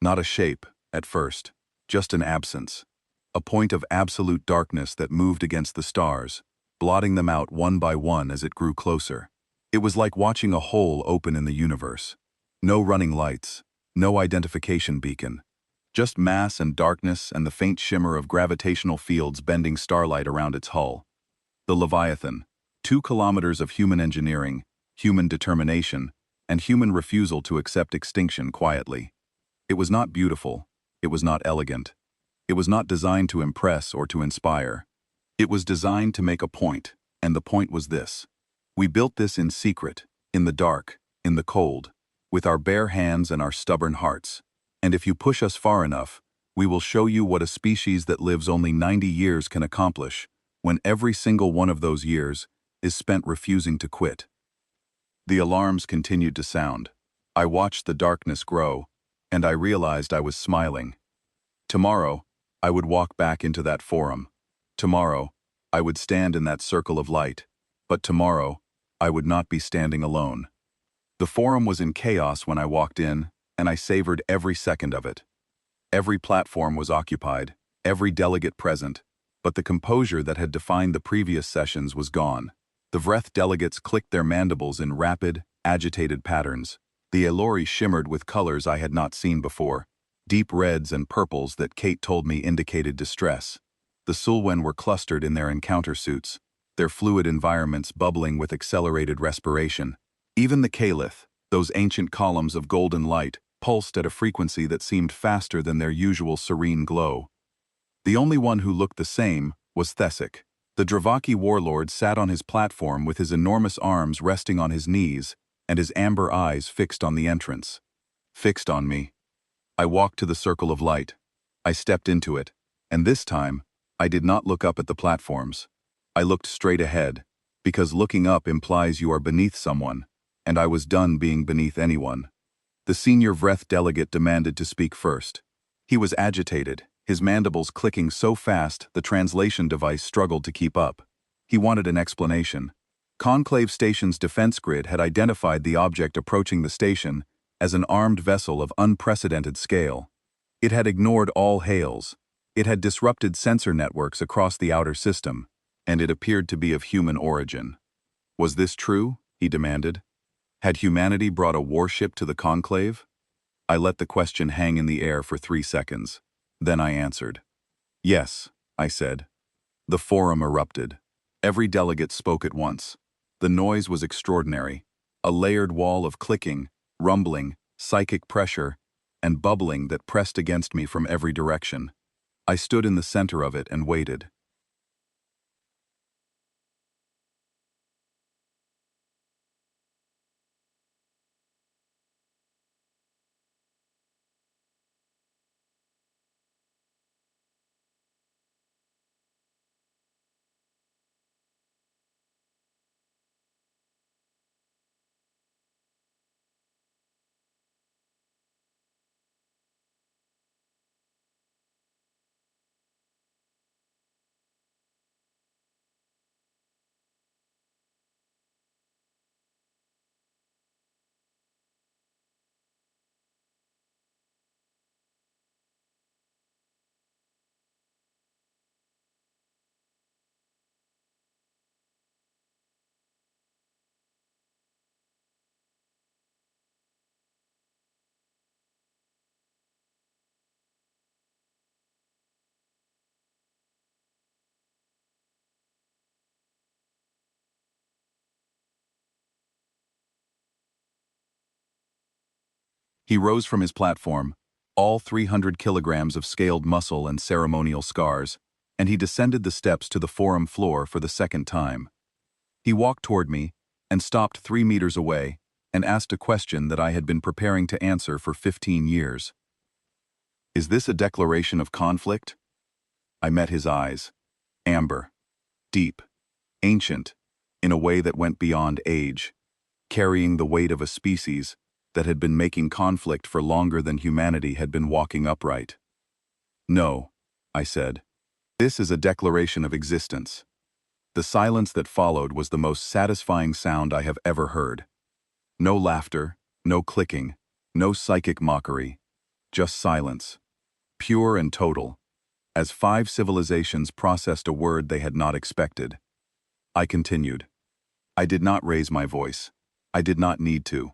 Not a shape, at first, just an absence. A point of absolute darkness that moved against the stars, blotting them out one by one as it grew closer. It was like watching a hole open in the universe. No running lights, no identification beacon. Just mass and darkness and the faint shimmer of gravitational fields bending starlight around its hull. The Leviathan, 2 kilometers of human engineering, human determination, and human refusal to accept extinction quietly. It was not beautiful. It was not elegant. It was not designed to impress or to inspire. It was designed to make a point, and the point was this. We built this in secret, in the dark, in the cold, with our bare hands and our stubborn hearts. And if you push us far enough, we will show you what a species that lives only 90 years can accomplish, when every single one of those years is spent refusing to quit. The alarms continued to sound. I watched the darkness grow, and I realized I was smiling. Tomorrow, I would walk back into that forum. Tomorrow, I would stand in that circle of light. But tomorrow, I would not be standing alone. The forum was in chaos when I walked in, and I savored every second of it. Every platform was occupied, every delegate present, but the composure that had defined the previous sessions was gone. The Vreth delegates clicked their mandibles in rapid, agitated patterns. The Elori shimmered with colors I had not seen before, deep reds and purples that Kate told me indicated distress. The Sulwen were clustered in their encounter suits, their fluid environments bubbling with accelerated respiration. Even the Calith, those ancient columns of golden light, pulsed at a frequency that seemed faster than their usual serene glow. The only one who looked the same was Thesic. The Dravaki warlord sat on his platform with his enormous arms resting on his knees and his amber eyes fixed on the entrance. Fixed on me. I walked to the circle of light. I stepped into it, and this time, I did not look up at the platforms. I looked straight ahead, because looking up implies you are beneath someone, and I was done being beneath anyone. The senior Vreth delegate demanded to speak first. He was agitated, his mandibles clicking so fast the translation device struggled to keep up. He wanted an explanation. Conclave Station's defense grid had identified the object approaching the station as an armed vessel of unprecedented scale. It had ignored all hails. It had disrupted sensor networks across the outer system, and it appeared to be of human origin. Was this true? He demanded. Had humanity brought a warship to the Conclave? I let the question hang in the air for 3 seconds. Then I answered. Yes, I said. The forum erupted. Every delegate spoke at once. The noise was extraordinary. A layered wall of clicking, rumbling, psychic pressure, and bubbling that pressed against me from every direction. I stood in the center of it and waited. He rose from his platform, all 300 kilograms of scaled muscle and ceremonial scars, and he descended the steps to the forum floor for the second time. He walked toward me and stopped 3 meters away and asked a question that I had been preparing to answer for 15 years. Is this a declaration of conflict? I met his eyes. Amber. Deep. Ancient. In a way that went beyond age. Carrying the weight of a species that had been making conflict for longer than humanity had been walking upright. No, I said. This is a declaration of existence. The silence that followed was the most satisfying sound I have ever heard. No laughter, no clicking, no psychic mockery. Just silence. Pure and total. As 5 civilizations processed a word they had not expected. I continued. I did not raise my voice. I did not need to.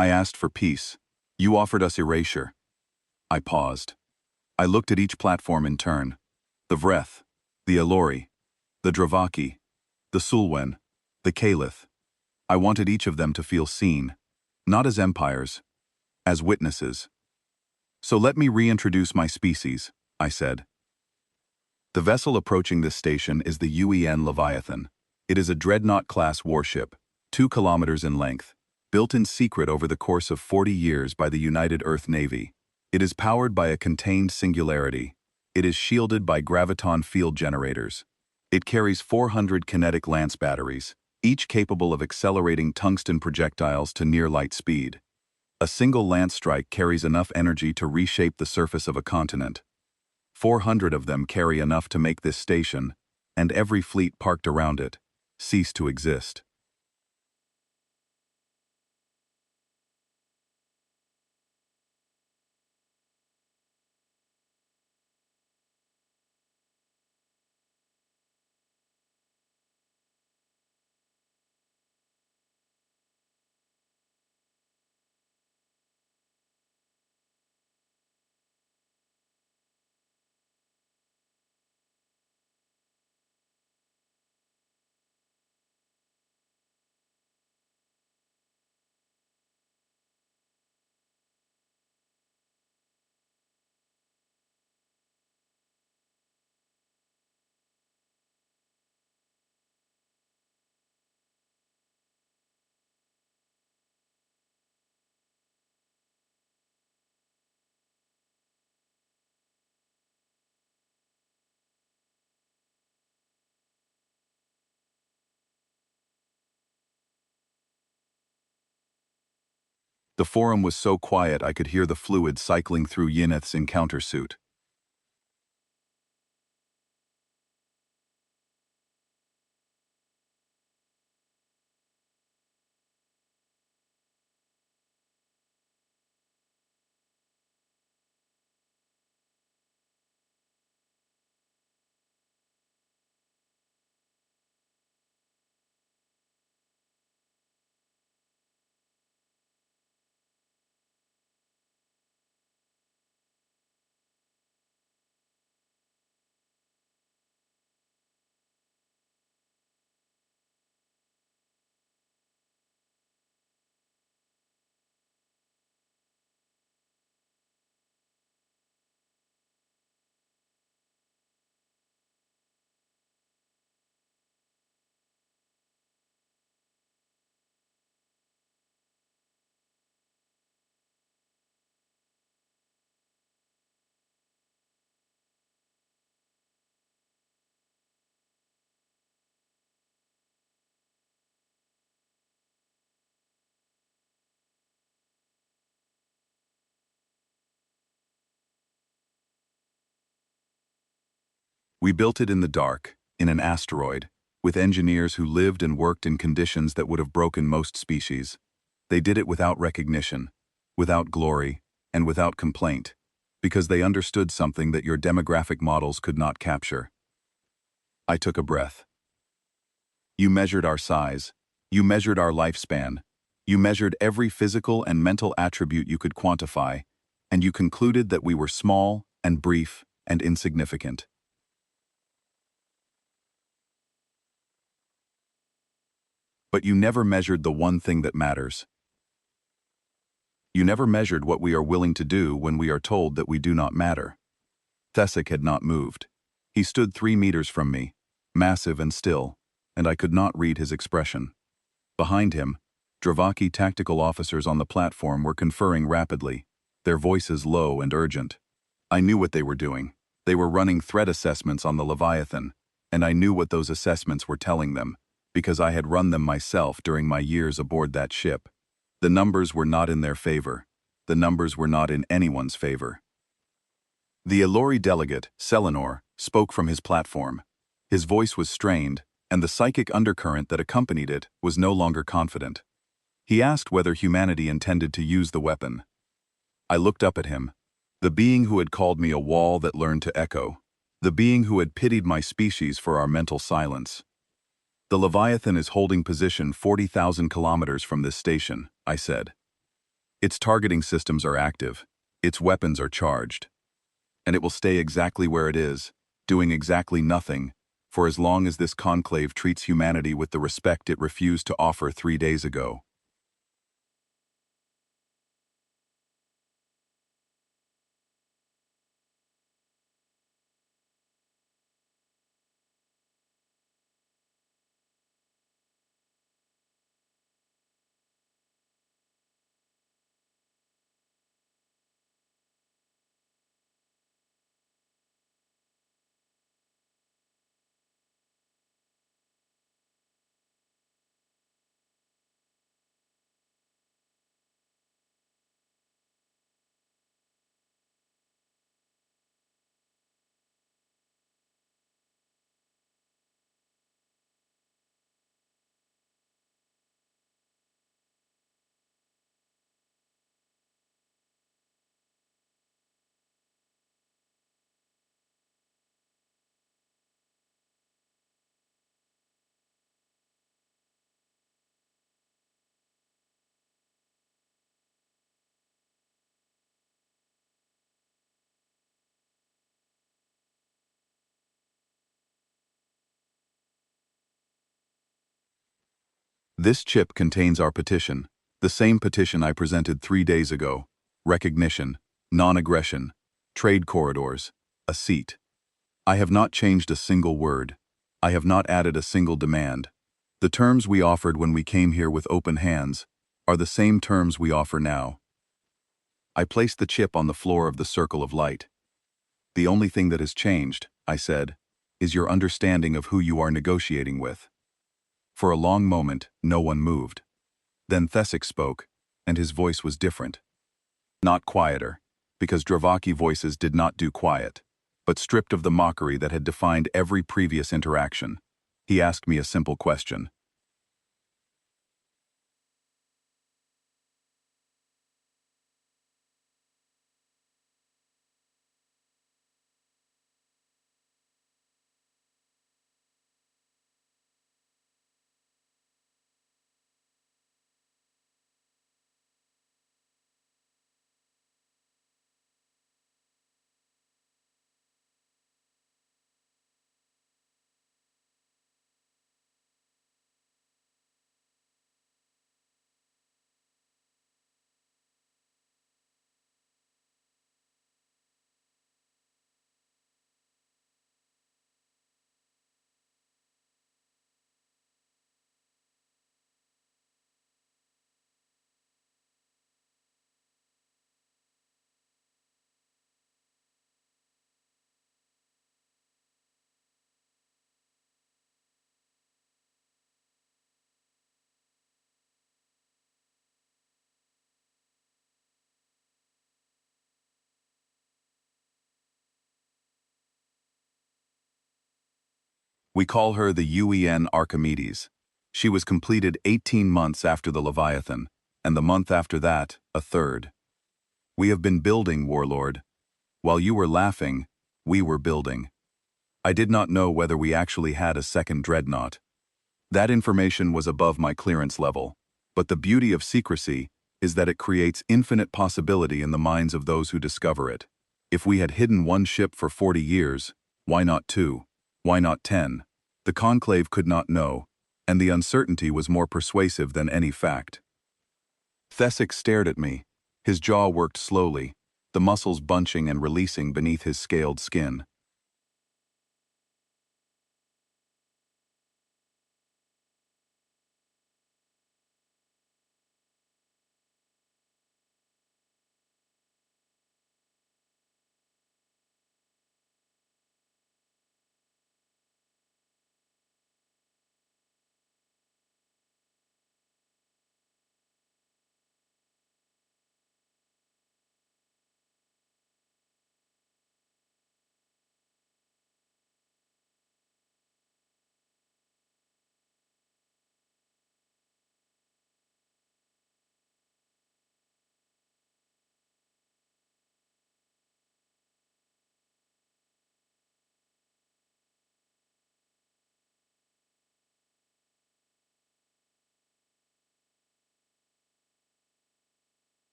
I asked for peace. You offered us erasure. I paused. I looked at each platform in turn. The Vreth, the Elori, the Dravaki, the Sulwen, the Kalith. I wanted each of them to feel seen, not as empires, as witnesses. So let me reintroduce my species, I said. The vessel approaching this station is the UEN Leviathan. It is a dreadnought-class warship, 2 kilometers in length, built in secret over the course of 40 years by the United Earth Navy. It is powered by a contained singularity. It is shielded by graviton field generators. It carries 400 kinetic lance batteries, each capable of accelerating tungsten projectiles to near light speed. A single lance strike carries enough energy to reshape the surface of a continent. 400 of them carry enough to make this station, and every fleet parked around it, cease to exist. The forum was so quiet I could hear the fluid cycling through Yineth's encounter suit. We built it in the dark, in an asteroid, with engineers who lived and worked in conditions that would have broken most species. They did it without recognition, without glory, and without complaint, because they understood something that your demographic models could not capture. I took a breath. You measured our size. You measured our lifespan. You measured every physical and mental attribute you could quantify, and you concluded that we were small and brief and insignificant. But you never measured the one thing that matters. You never measured what we are willing to do when we are told that we do not matter. Thesic had not moved. He stood 3 meters from me, massive and still, and I could not read his expression. Behind him, Dravaki tactical officers on the platform were conferring rapidly, their voices low and urgent. I knew what they were doing. They were running threat assessments on the Leviathan, and I knew what those assessments were telling them, because I had run them myself during my years aboard that ship. The numbers were not in their favor. The numbers were not in anyone's favor. The Elori delegate, Selenor, spoke from his platform. His voice was strained, and the psychic undercurrent that accompanied it was no longer confident. He asked whether humanity intended to use the weapon. I looked up at him, the being who had called me a wall that learned to echo, the being who had pitied my species for our mental silence. The Leviathan is holding position 40,000 kilometers from this station, I said. Its targeting systems are active, its weapons are charged, and it will stay exactly where it is, doing exactly nothing, for as long as this conclave treats humanity with the respect it refused to offer 3 days ago. This chip contains our petition, the same petition I presented 3 days ago. Recognition, non-aggression, trade corridors, a seat. I have not changed a single word. I have not added a single demand. The terms we offered when we came here with open hands are the same terms we offer now. I placed the chip on the floor of the circle of light. The only thing that has changed, I said, is your understanding of who you are negotiating with. For a long moment, no one moved. Then Thesic spoke, and his voice was different. Not quieter, because Dravaki voices did not do quiet, but stripped of the mockery that had defined every previous interaction. He asked me a simple question. We call her the UEN Archimedes. She was completed 18 months after the Leviathan, and the month after that, a third. We have been building, Warlord. While you were laughing, we were building. I did not know whether we actually had a second dreadnought. That information was above my clearance level, but the beauty of secrecy is that it creates infinite possibility in the minds of those who discover it. If we had hidden one ship for 40 years, why not two? Why not 10? The conclave could not know, and the uncertainty was more persuasive than any fact. Thesic stared at me. His jaw worked slowly, the muscles bunching and releasing beneath his scaled skin.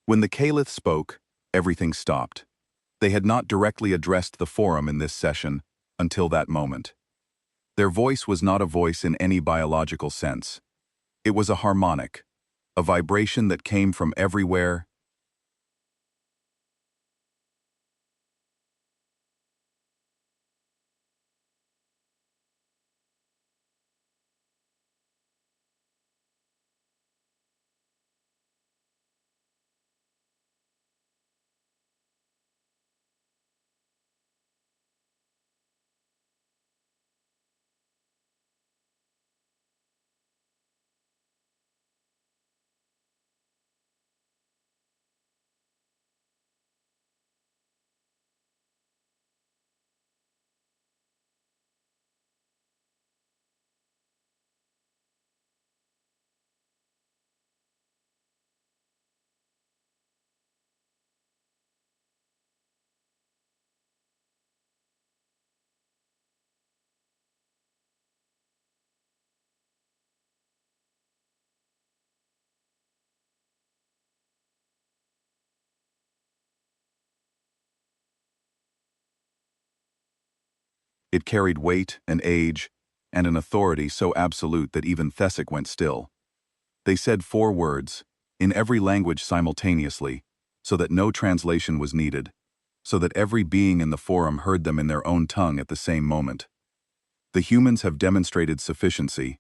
When the Caliph spoke, everything stopped. They had not directly addressed the forum in this session until that moment. Their voice was not a voice in any biological sense. It was a harmonic, a vibration that came from everywhere. It carried weight and age and an authority so absolute that even Thesic went still. They said 4 words, in every language simultaneously, so that no translation was needed, so that every being in the forum heard them in their own tongue at the same moment. The humans have demonstrated sufficiency.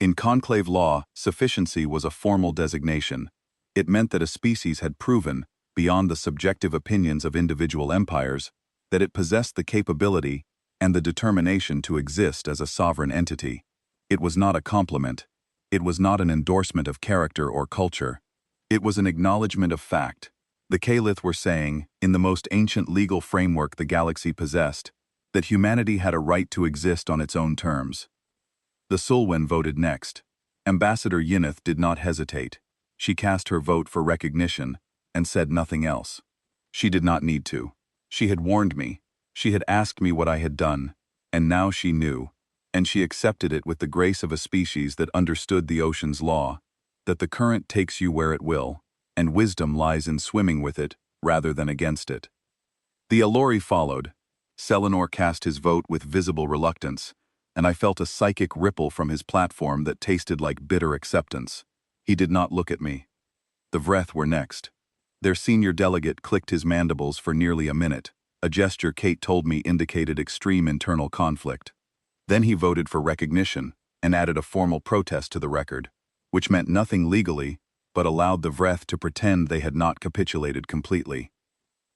In conclave law, sufficiency was a formal designation. It meant that a species had proven, beyond the subjective opinions of individual empires, that it possessed the capability and the determination to exist as a sovereign entity. It was not a compliment. It was not an endorsement of character or culture. It was an acknowledgement of fact. The Caliph were saying, in the most ancient legal framework the galaxy possessed, that humanity had a right to exist on its own terms. The Sulwen voted next. Ambassador Yineth did not hesitate. She cast her vote for recognition and said nothing else. She did not need to. She had warned me. She had asked me what I had done, and now she knew, and she accepted it with the grace of a species that understood the ocean's law, that the current takes you where it will, and wisdom lies in swimming with it rather than against it. The Allori followed. Selenor cast his vote with visible reluctance, and I felt a psychic ripple from his platform that tasted like bitter acceptance. He did not look at me. The Vreth were next. Their senior delegate clicked his mandibles for nearly a minute, a gesture Kate told me indicated extreme internal conflict. Then he voted for recognition and added a formal protest to the record, which meant nothing legally, but allowed the Vreth to pretend they had not capitulated completely.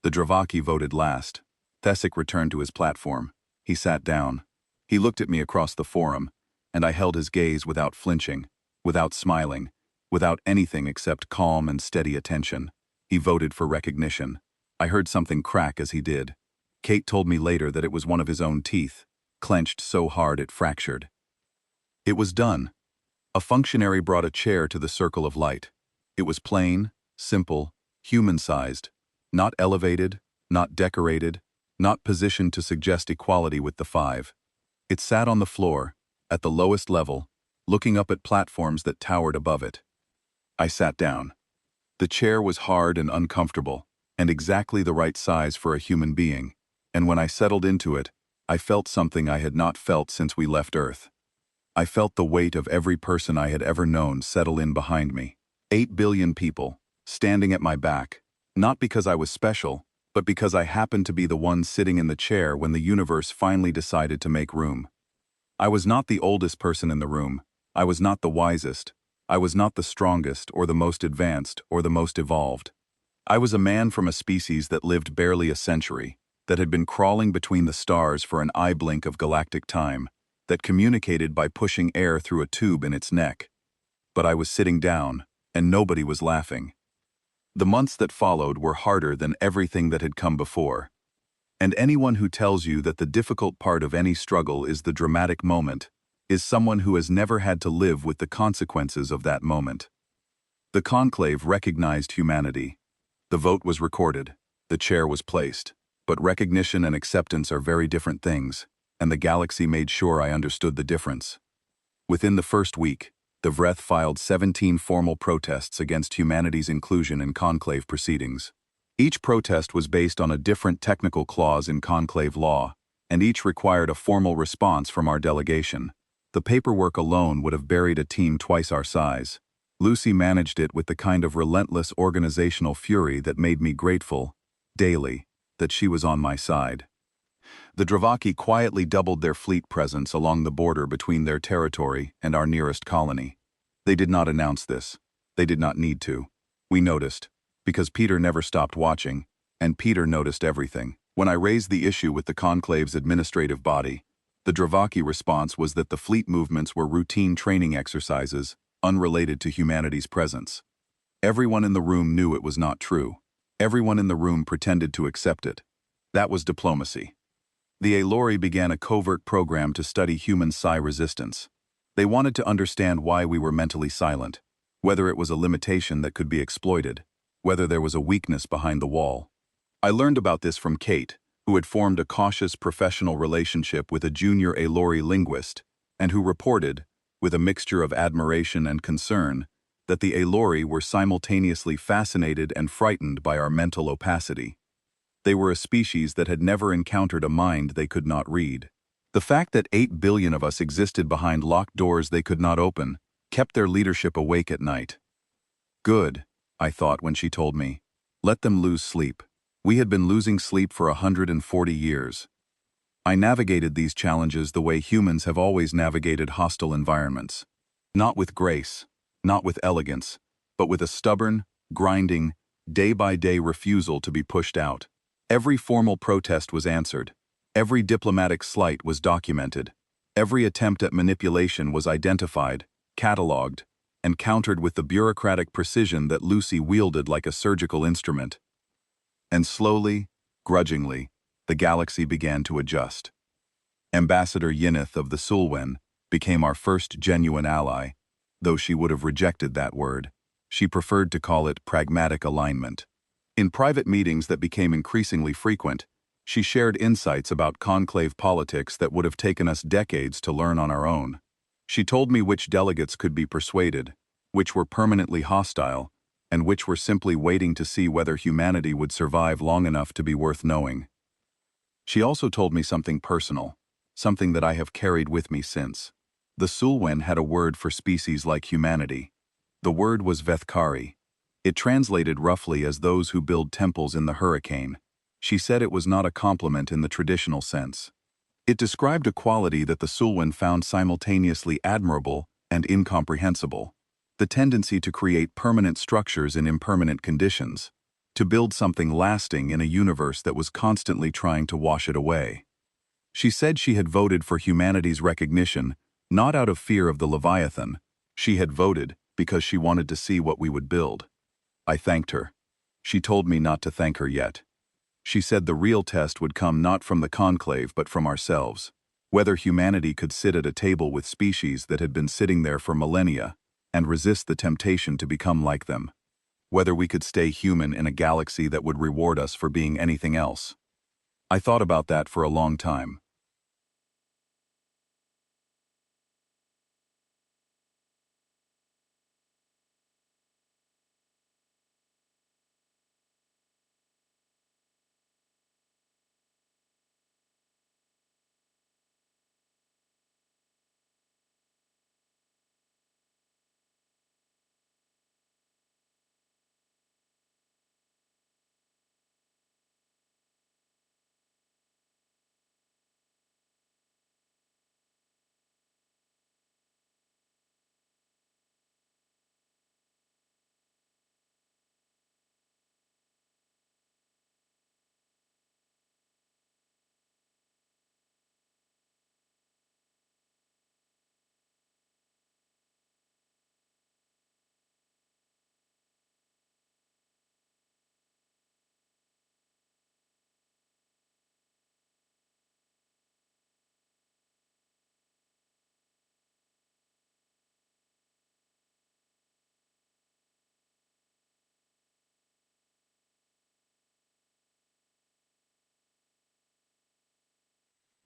The Dravaki voted last. Thesic returned to his platform. He sat down. He looked at me across the forum, and I held his gaze without flinching, without smiling, without anything except calm and steady attention. He voted for recognition. I heard something crack as he did. Kate told me later that it was one of his own teeth, clenched so hard it fractured. It was done. A functionary brought a chair to the circle of light. It was plain, simple, human-sized, not elevated, not decorated, not positioned to suggest equality with the 5. It sat on the floor, at the lowest level, looking up at platforms that towered above it. I sat down. The chair was hard and uncomfortable, and exactly the right size for a human being, and when I settled into it, I felt something I had not felt since we left Earth. I felt the weight of every person I had ever known settle in behind me. 8 billion people, standing at my back, not because I was special, but because I happened to be the one sitting in the chair when the universe finally decided to make room. I was not the oldest person in the room. I was not the wisest. I was not the strongest or the most advanced or the most evolved. I was a man from a species that lived barely a century, that had been crawling between the stars for an eye blink of galactic time, that communicated by pushing air through a tube in its neck. But I was sitting down, and nobody was laughing. The months that followed were harder than everything that had come before. And anyone who tells you that the difficult part of any struggle is the dramatic moment is someone who has never had to live with the consequences of that moment. The conclave recognized humanity. The vote was recorded. The chair was placed. But recognition and acceptance are very different things, and the galaxy made sure I understood the difference. Within the first week, The Vreth filed 17 formal protests against humanity's inclusion in conclave proceedings. Each protest was based on a different technical clause in conclave law, and each required a formal response from our delegation. The paperwork alone would have buried a team twice our size. Lucy managed it with the kind of relentless organizational fury that made me grateful, daily, that she was on my side. The Dravaki quietly doubled their fleet presence along the border between their territory and our nearest colony. They did not announce this. They did not need to. We noticed, because Peter never stopped watching, and Peter noticed everything. When I raised the issue with the Conclave's administrative body, the Dravaki response was that the fleet movements were routine training exercises, unrelated to humanity's presence. Everyone in the room knew it was not true. Everyone in the room pretended to accept it. That was diplomacy. The Aelori began a covert program to study human psi resistance. They wanted to understand why we were mentally silent, whether it was a limitation that could be exploited, whether there was a weakness behind the wall. I learned about this from Kate, who had formed a cautious professional relationship with a junior Aelori linguist, and who reported, with a mixture of admiration and concern, that the Aelori were simultaneously fascinated and frightened by our mental opacity. They were a species that had never encountered a mind they could not read. The fact that 8 billion of us existed behind locked doors they could not open kept their leadership awake at night. Good, I thought when she told me. Let them lose sleep. We had been losing sleep for 140 years. I navigated these challenges the way humans have always navigated hostile environments. Not with grace, not with elegance, but with a stubborn, grinding, day-by-day refusal to be pushed out. Every formal protest was answered. Every diplomatic slight was documented. Every attempt at manipulation was identified, catalogued, and countered with the bureaucratic precision that Lucy wielded like a surgical instrument. And slowly, grudgingly, the galaxy began to adjust. Ambassador Yineth of the Sulwen became our first genuine ally, though she would have rejected that word. She preferred to call it pragmatic alignment. In private meetings that became increasingly frequent, she shared insights about conclave politics that would have taken us decades to learn on our own. She told me which delegates could be persuaded, which were permanently hostile, and which were simply waiting to see whether humanity would survive long enough to be worth knowing. She also told me something personal, something that I have carried with me since. The Sulwen had a word for species like humanity. The word was Vethkari. It translated roughly as those who build temples in the hurricane. She said it was not a compliment in the traditional sense. It described a quality that the Sulwen found simultaneously admirable and incomprehensible: the tendency to create permanent structures in impermanent conditions, to build something lasting in a universe that was constantly trying to wash it away. She said she had voted for humanity's recognition, not out of fear of the Leviathan. She had voted because she wanted to see what we would build. I thanked her. She told me not to thank her yet. She said the real test would come not from the conclave but from ourselves. Whether humanity could sit at a table with species that had been sitting there for millennia and resist the temptation to become like them. Whether we could stay human in a galaxy that would reward us for being anything else. I thought about that for a long time.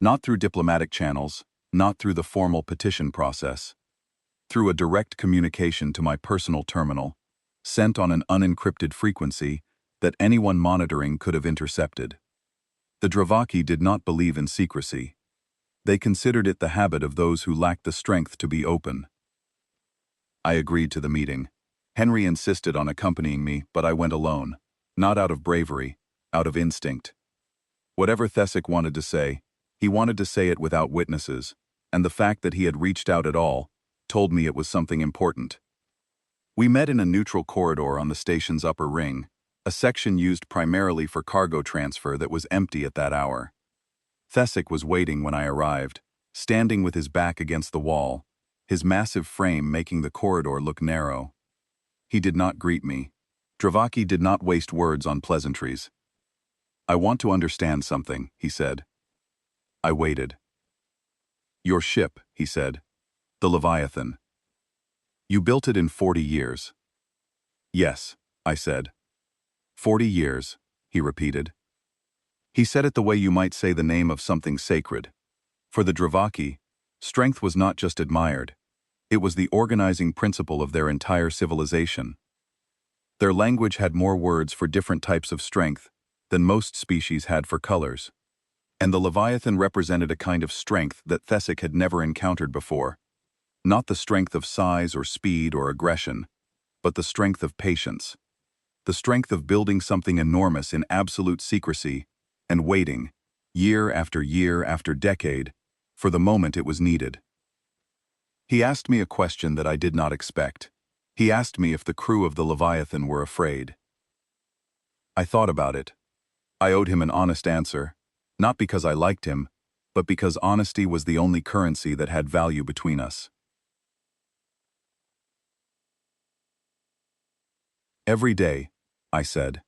Not through diplomatic channels, not through the formal petition process. through a direct communication to my personal terminal, sent on an unencrypted frequency that anyone monitoring could have intercepted. The Dravaki did not believe in secrecy. They considered it the habit of those who lacked the strength to be open. I agreed to the meeting. Henry insisted on accompanying me, but I went alone, not out of bravery, out of instinct. Whatever Thesic wanted to say, he wanted to say it without witnesses, and the fact that he had reached out at all told me it was something important. We met in a neutral corridor on the station's upper ring, a section used primarily for cargo transfer that was empty at that hour. Thesic was waiting when I arrived, standing with his back against the wall, his massive frame making the corridor look narrow. He did not greet me. Dravaki did not waste words on pleasantries. "I want to understand something," he said. I waited. "Your ship," he said. "The Leviathan. You built it in 40 years." "Yes," I said. 40 years, he repeated. He said it the way you might say the name of something sacred. For the Dravaki, strength was not just admired. It was the organizing principle of their entire civilization. Their language had more words for different types of strength than most species had for colors. And the Leviathan represented a kind of strength that Thesic had never encountered before. Not the strength of size or speed or aggression, but the strength of patience. The strength of building something enormous in absolute secrecy and waiting, year after decade, for the moment it was needed. He asked me a question that I did not expect. He asked me if the crew of the Leviathan were afraid. I thought about it. I owed him an honest answer, not because I liked him, but because honesty was the only currency that had value between us. "Every day," I said.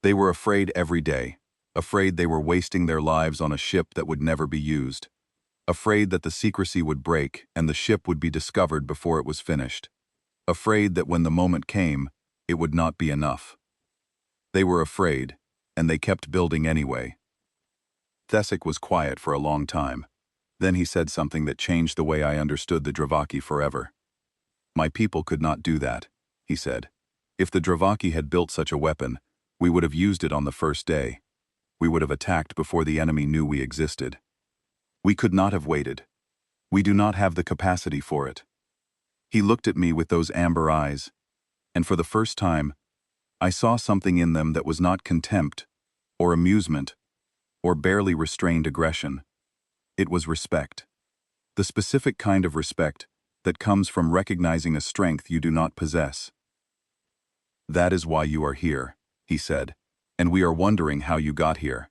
They were afraid every day, afraid they were wasting their lives on a ship that would never be used, afraid that the secrecy would break and the ship would be discovered before it was finished, afraid that when the moment came, it would not be enough. They were afraid, and they kept building anyway. Thesic was quiet for a long time. Then he said something that changed the way I understood the Dravaki forever. "My people could not do that," he said. "If the Dravaki had built such a weapon, we would have used it on the first day. We would have attacked before the enemy knew we existed. We could not have waited. We do not have the capacity for it." He looked at me with those amber eyes, and for the first time, I saw something in them that was not contempt, or amusement, or barely restrained aggression. It was respect. The specific kind of respect that comes from recognizing a strength you do not possess. "That is why you are here," he said, "and we are wondering how you got here."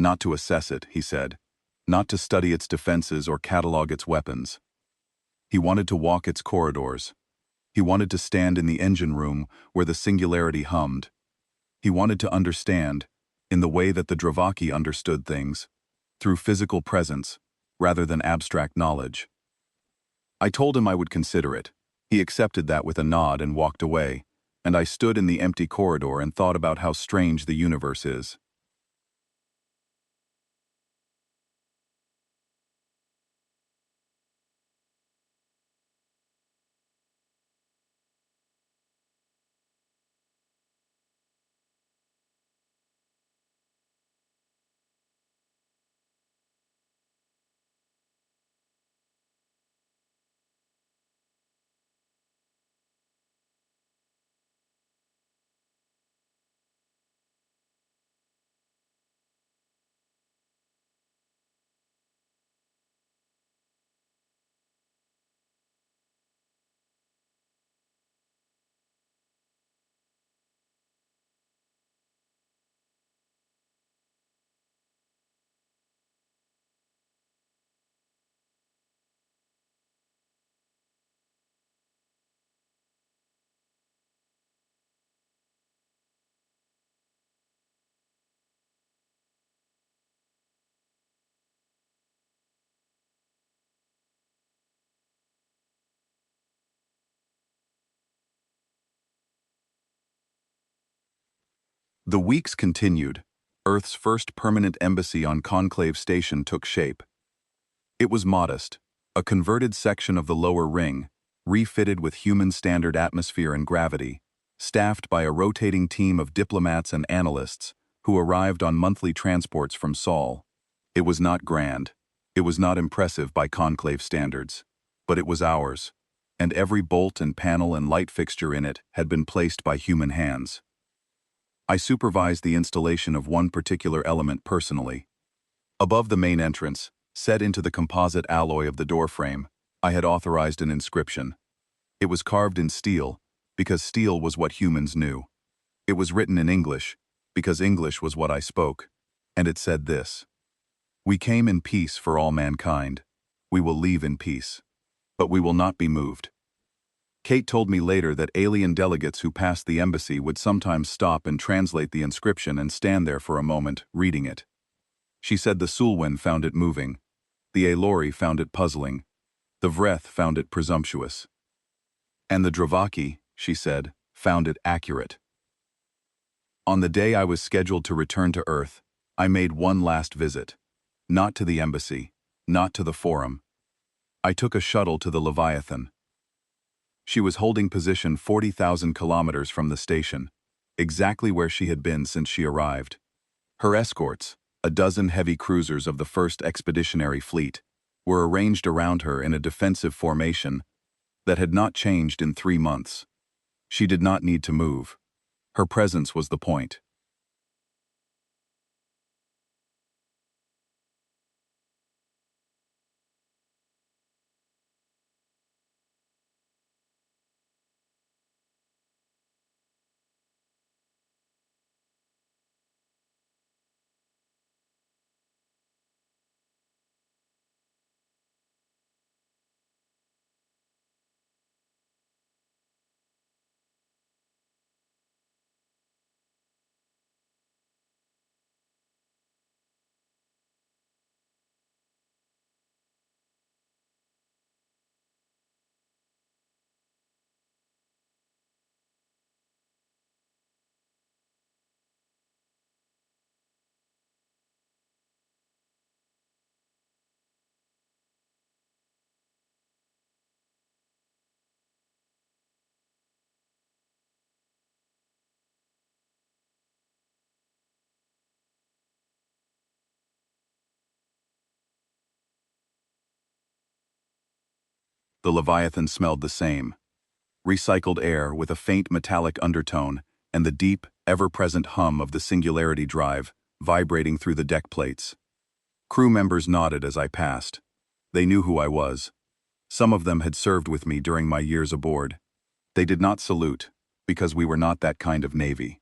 Not to assess it, he said. Not to study its defenses or catalog its weapons. He wanted to walk its corridors. He wanted to stand in the engine room where the singularity hummed. He wanted to understand, in the way that the Dravaki understood things, through physical presence, rather than abstract knowledge. I told him I would consider it. He accepted that with a nod and walked away, and I stood in the empty corridor and thought about how strange the universe is. The weeks continued. Earth's first permanent embassy on Conclave Station took shape. It was modest, a converted section of the lower ring, refitted with human-standard atmosphere and gravity, staffed by a rotating team of diplomats and analysts who arrived on monthly transports from Sol. It was not grand. It was not impressive by Conclave standards. But it was ours, and every bolt and panel and light fixture in it had been placed by human hands. I supervised the installation of one particular element personally. Above the main entrance, set into the composite alloy of the doorframe, I had authorized an inscription. It was carved in steel, because steel was what humans knew. It was written in English, because English was what I spoke, and it said this: "We came in peace for all mankind. We will leave in peace. But we will not be moved." Kate told me later that alien delegates who passed the embassy would sometimes stop and translate the inscription and stand there for a moment, reading it. She said the Sulwen found it moving. The Aelori found it puzzling. The Vreth found it presumptuous. And the Dravaki, she said, found it accurate. On the day I was scheduled to return to Earth, I made one last visit. Not to the embassy, not to the forum. I took a shuttle to the Leviathan. She was holding position 40,000 kilometers from the station, exactly where she had been since she arrived. Her escorts, a dozen heavy cruisers of the 1st Expeditionary Fleet, were arranged around her in a defensive formation that had not changed in 3 months. She did not need to move. Her presence was the point. The Leviathan smelled the same. Recycled air with a faint metallic undertone and the deep, ever-present hum of the Singularity drive vibrating through the deck plates. Crew members nodded as I passed. They knew who I was. Some of them had served with me during my years aboard. They did not salute, because we were not that kind of navy.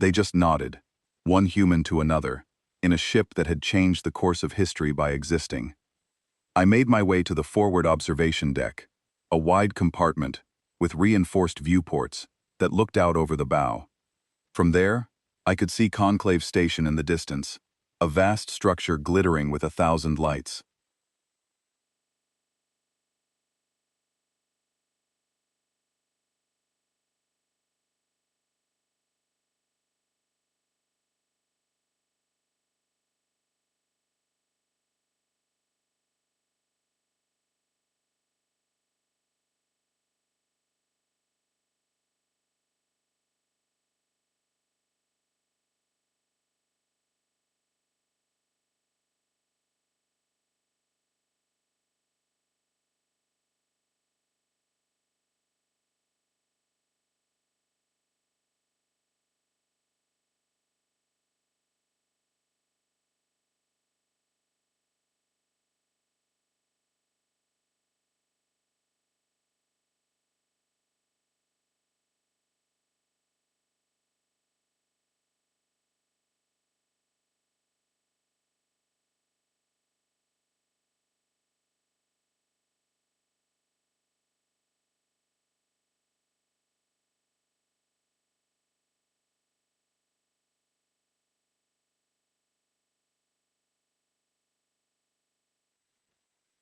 They just nodded, one human to another, in a ship that had changed the course of history by existing. I made my way to the forward observation deck, a wide compartment with reinforced viewports that looked out over the bow. From there, I could see Conclave Station in the distance, a vast structure glittering with 1,000 lights.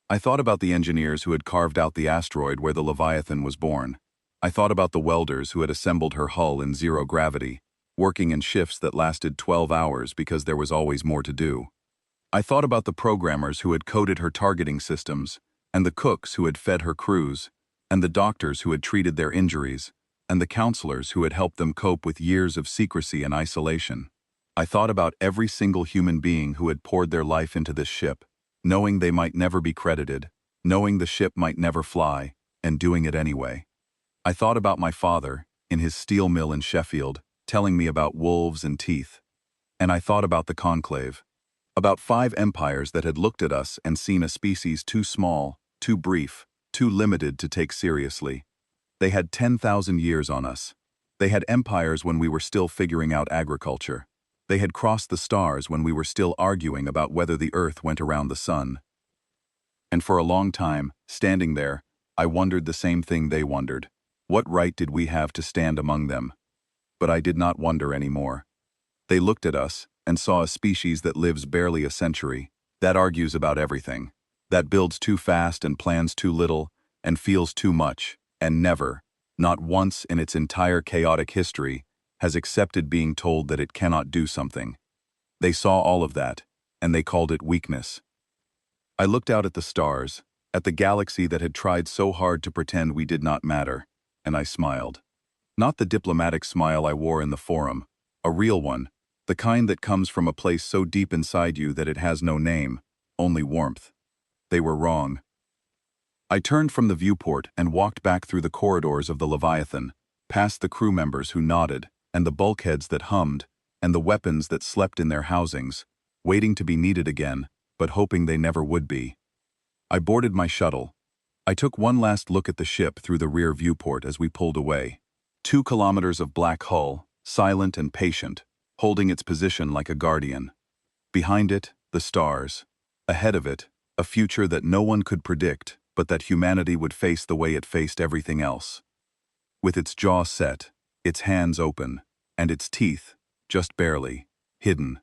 I thought about the engineers who had carved out the asteroid where the Leviathan was born. I thought about the welders who had assembled her hull in zero gravity, working in shifts that lasted 12 hours because there was always more to do. I thought about the programmers who had coded her targeting systems, and the cooks who had fed her crews, and the doctors who had treated their injuries, and the counselors who had helped them cope with years of secrecy and isolation. I thought about every single human being who had poured their life into this ship, knowing they might never be credited, knowing the ship might never fly, and doing it anyway. I thought about my father, in his steel mill in Sheffield, telling me about wolves and teeth. And I thought about the conclave, about 5 empires that had looked at us and seen a species too small, too brief, too limited to take seriously. They had 10,000 years on us. They had empires when we were still figuring out agriculture. They had crossed the stars when we were still arguing about whether the Earth went around the sun. And for a long time, standing there, I wondered the same thing they wondered. What right did we have to stand among them? But I did not wonder anymore. They looked at us and saw a species that lives barely a century, that argues about everything, that builds too fast and plans too little, and feels too much, and never, not once in its entire chaotic history, has accepted being told that it cannot do something. They saw all of that, and they called it weakness. I looked out at the stars, at the galaxy that had tried so hard to pretend we did not matter, and I smiled. Not the diplomatic smile I wore in the forum, a real one, the kind that comes from a place so deep inside you that it has no name, only warmth. They were wrong. I turned from the viewport and walked back through the corridors of the Leviathan, past the crew members who nodded, and the bulkheads that hummed, and the weapons that slept in their housings, waiting to be needed again, but hoping they never would be. I boarded my shuttle. I took one last look at the ship through the rear viewport as we pulled away. 2 kilometers of black hull, silent and patient, holding its position like a guardian. Behind it, the stars. Ahead of it, a future that no one could predict, but that humanity would face the way it faced everything else. With its jaw set, its hands open, and its teeth, just barely, hidden.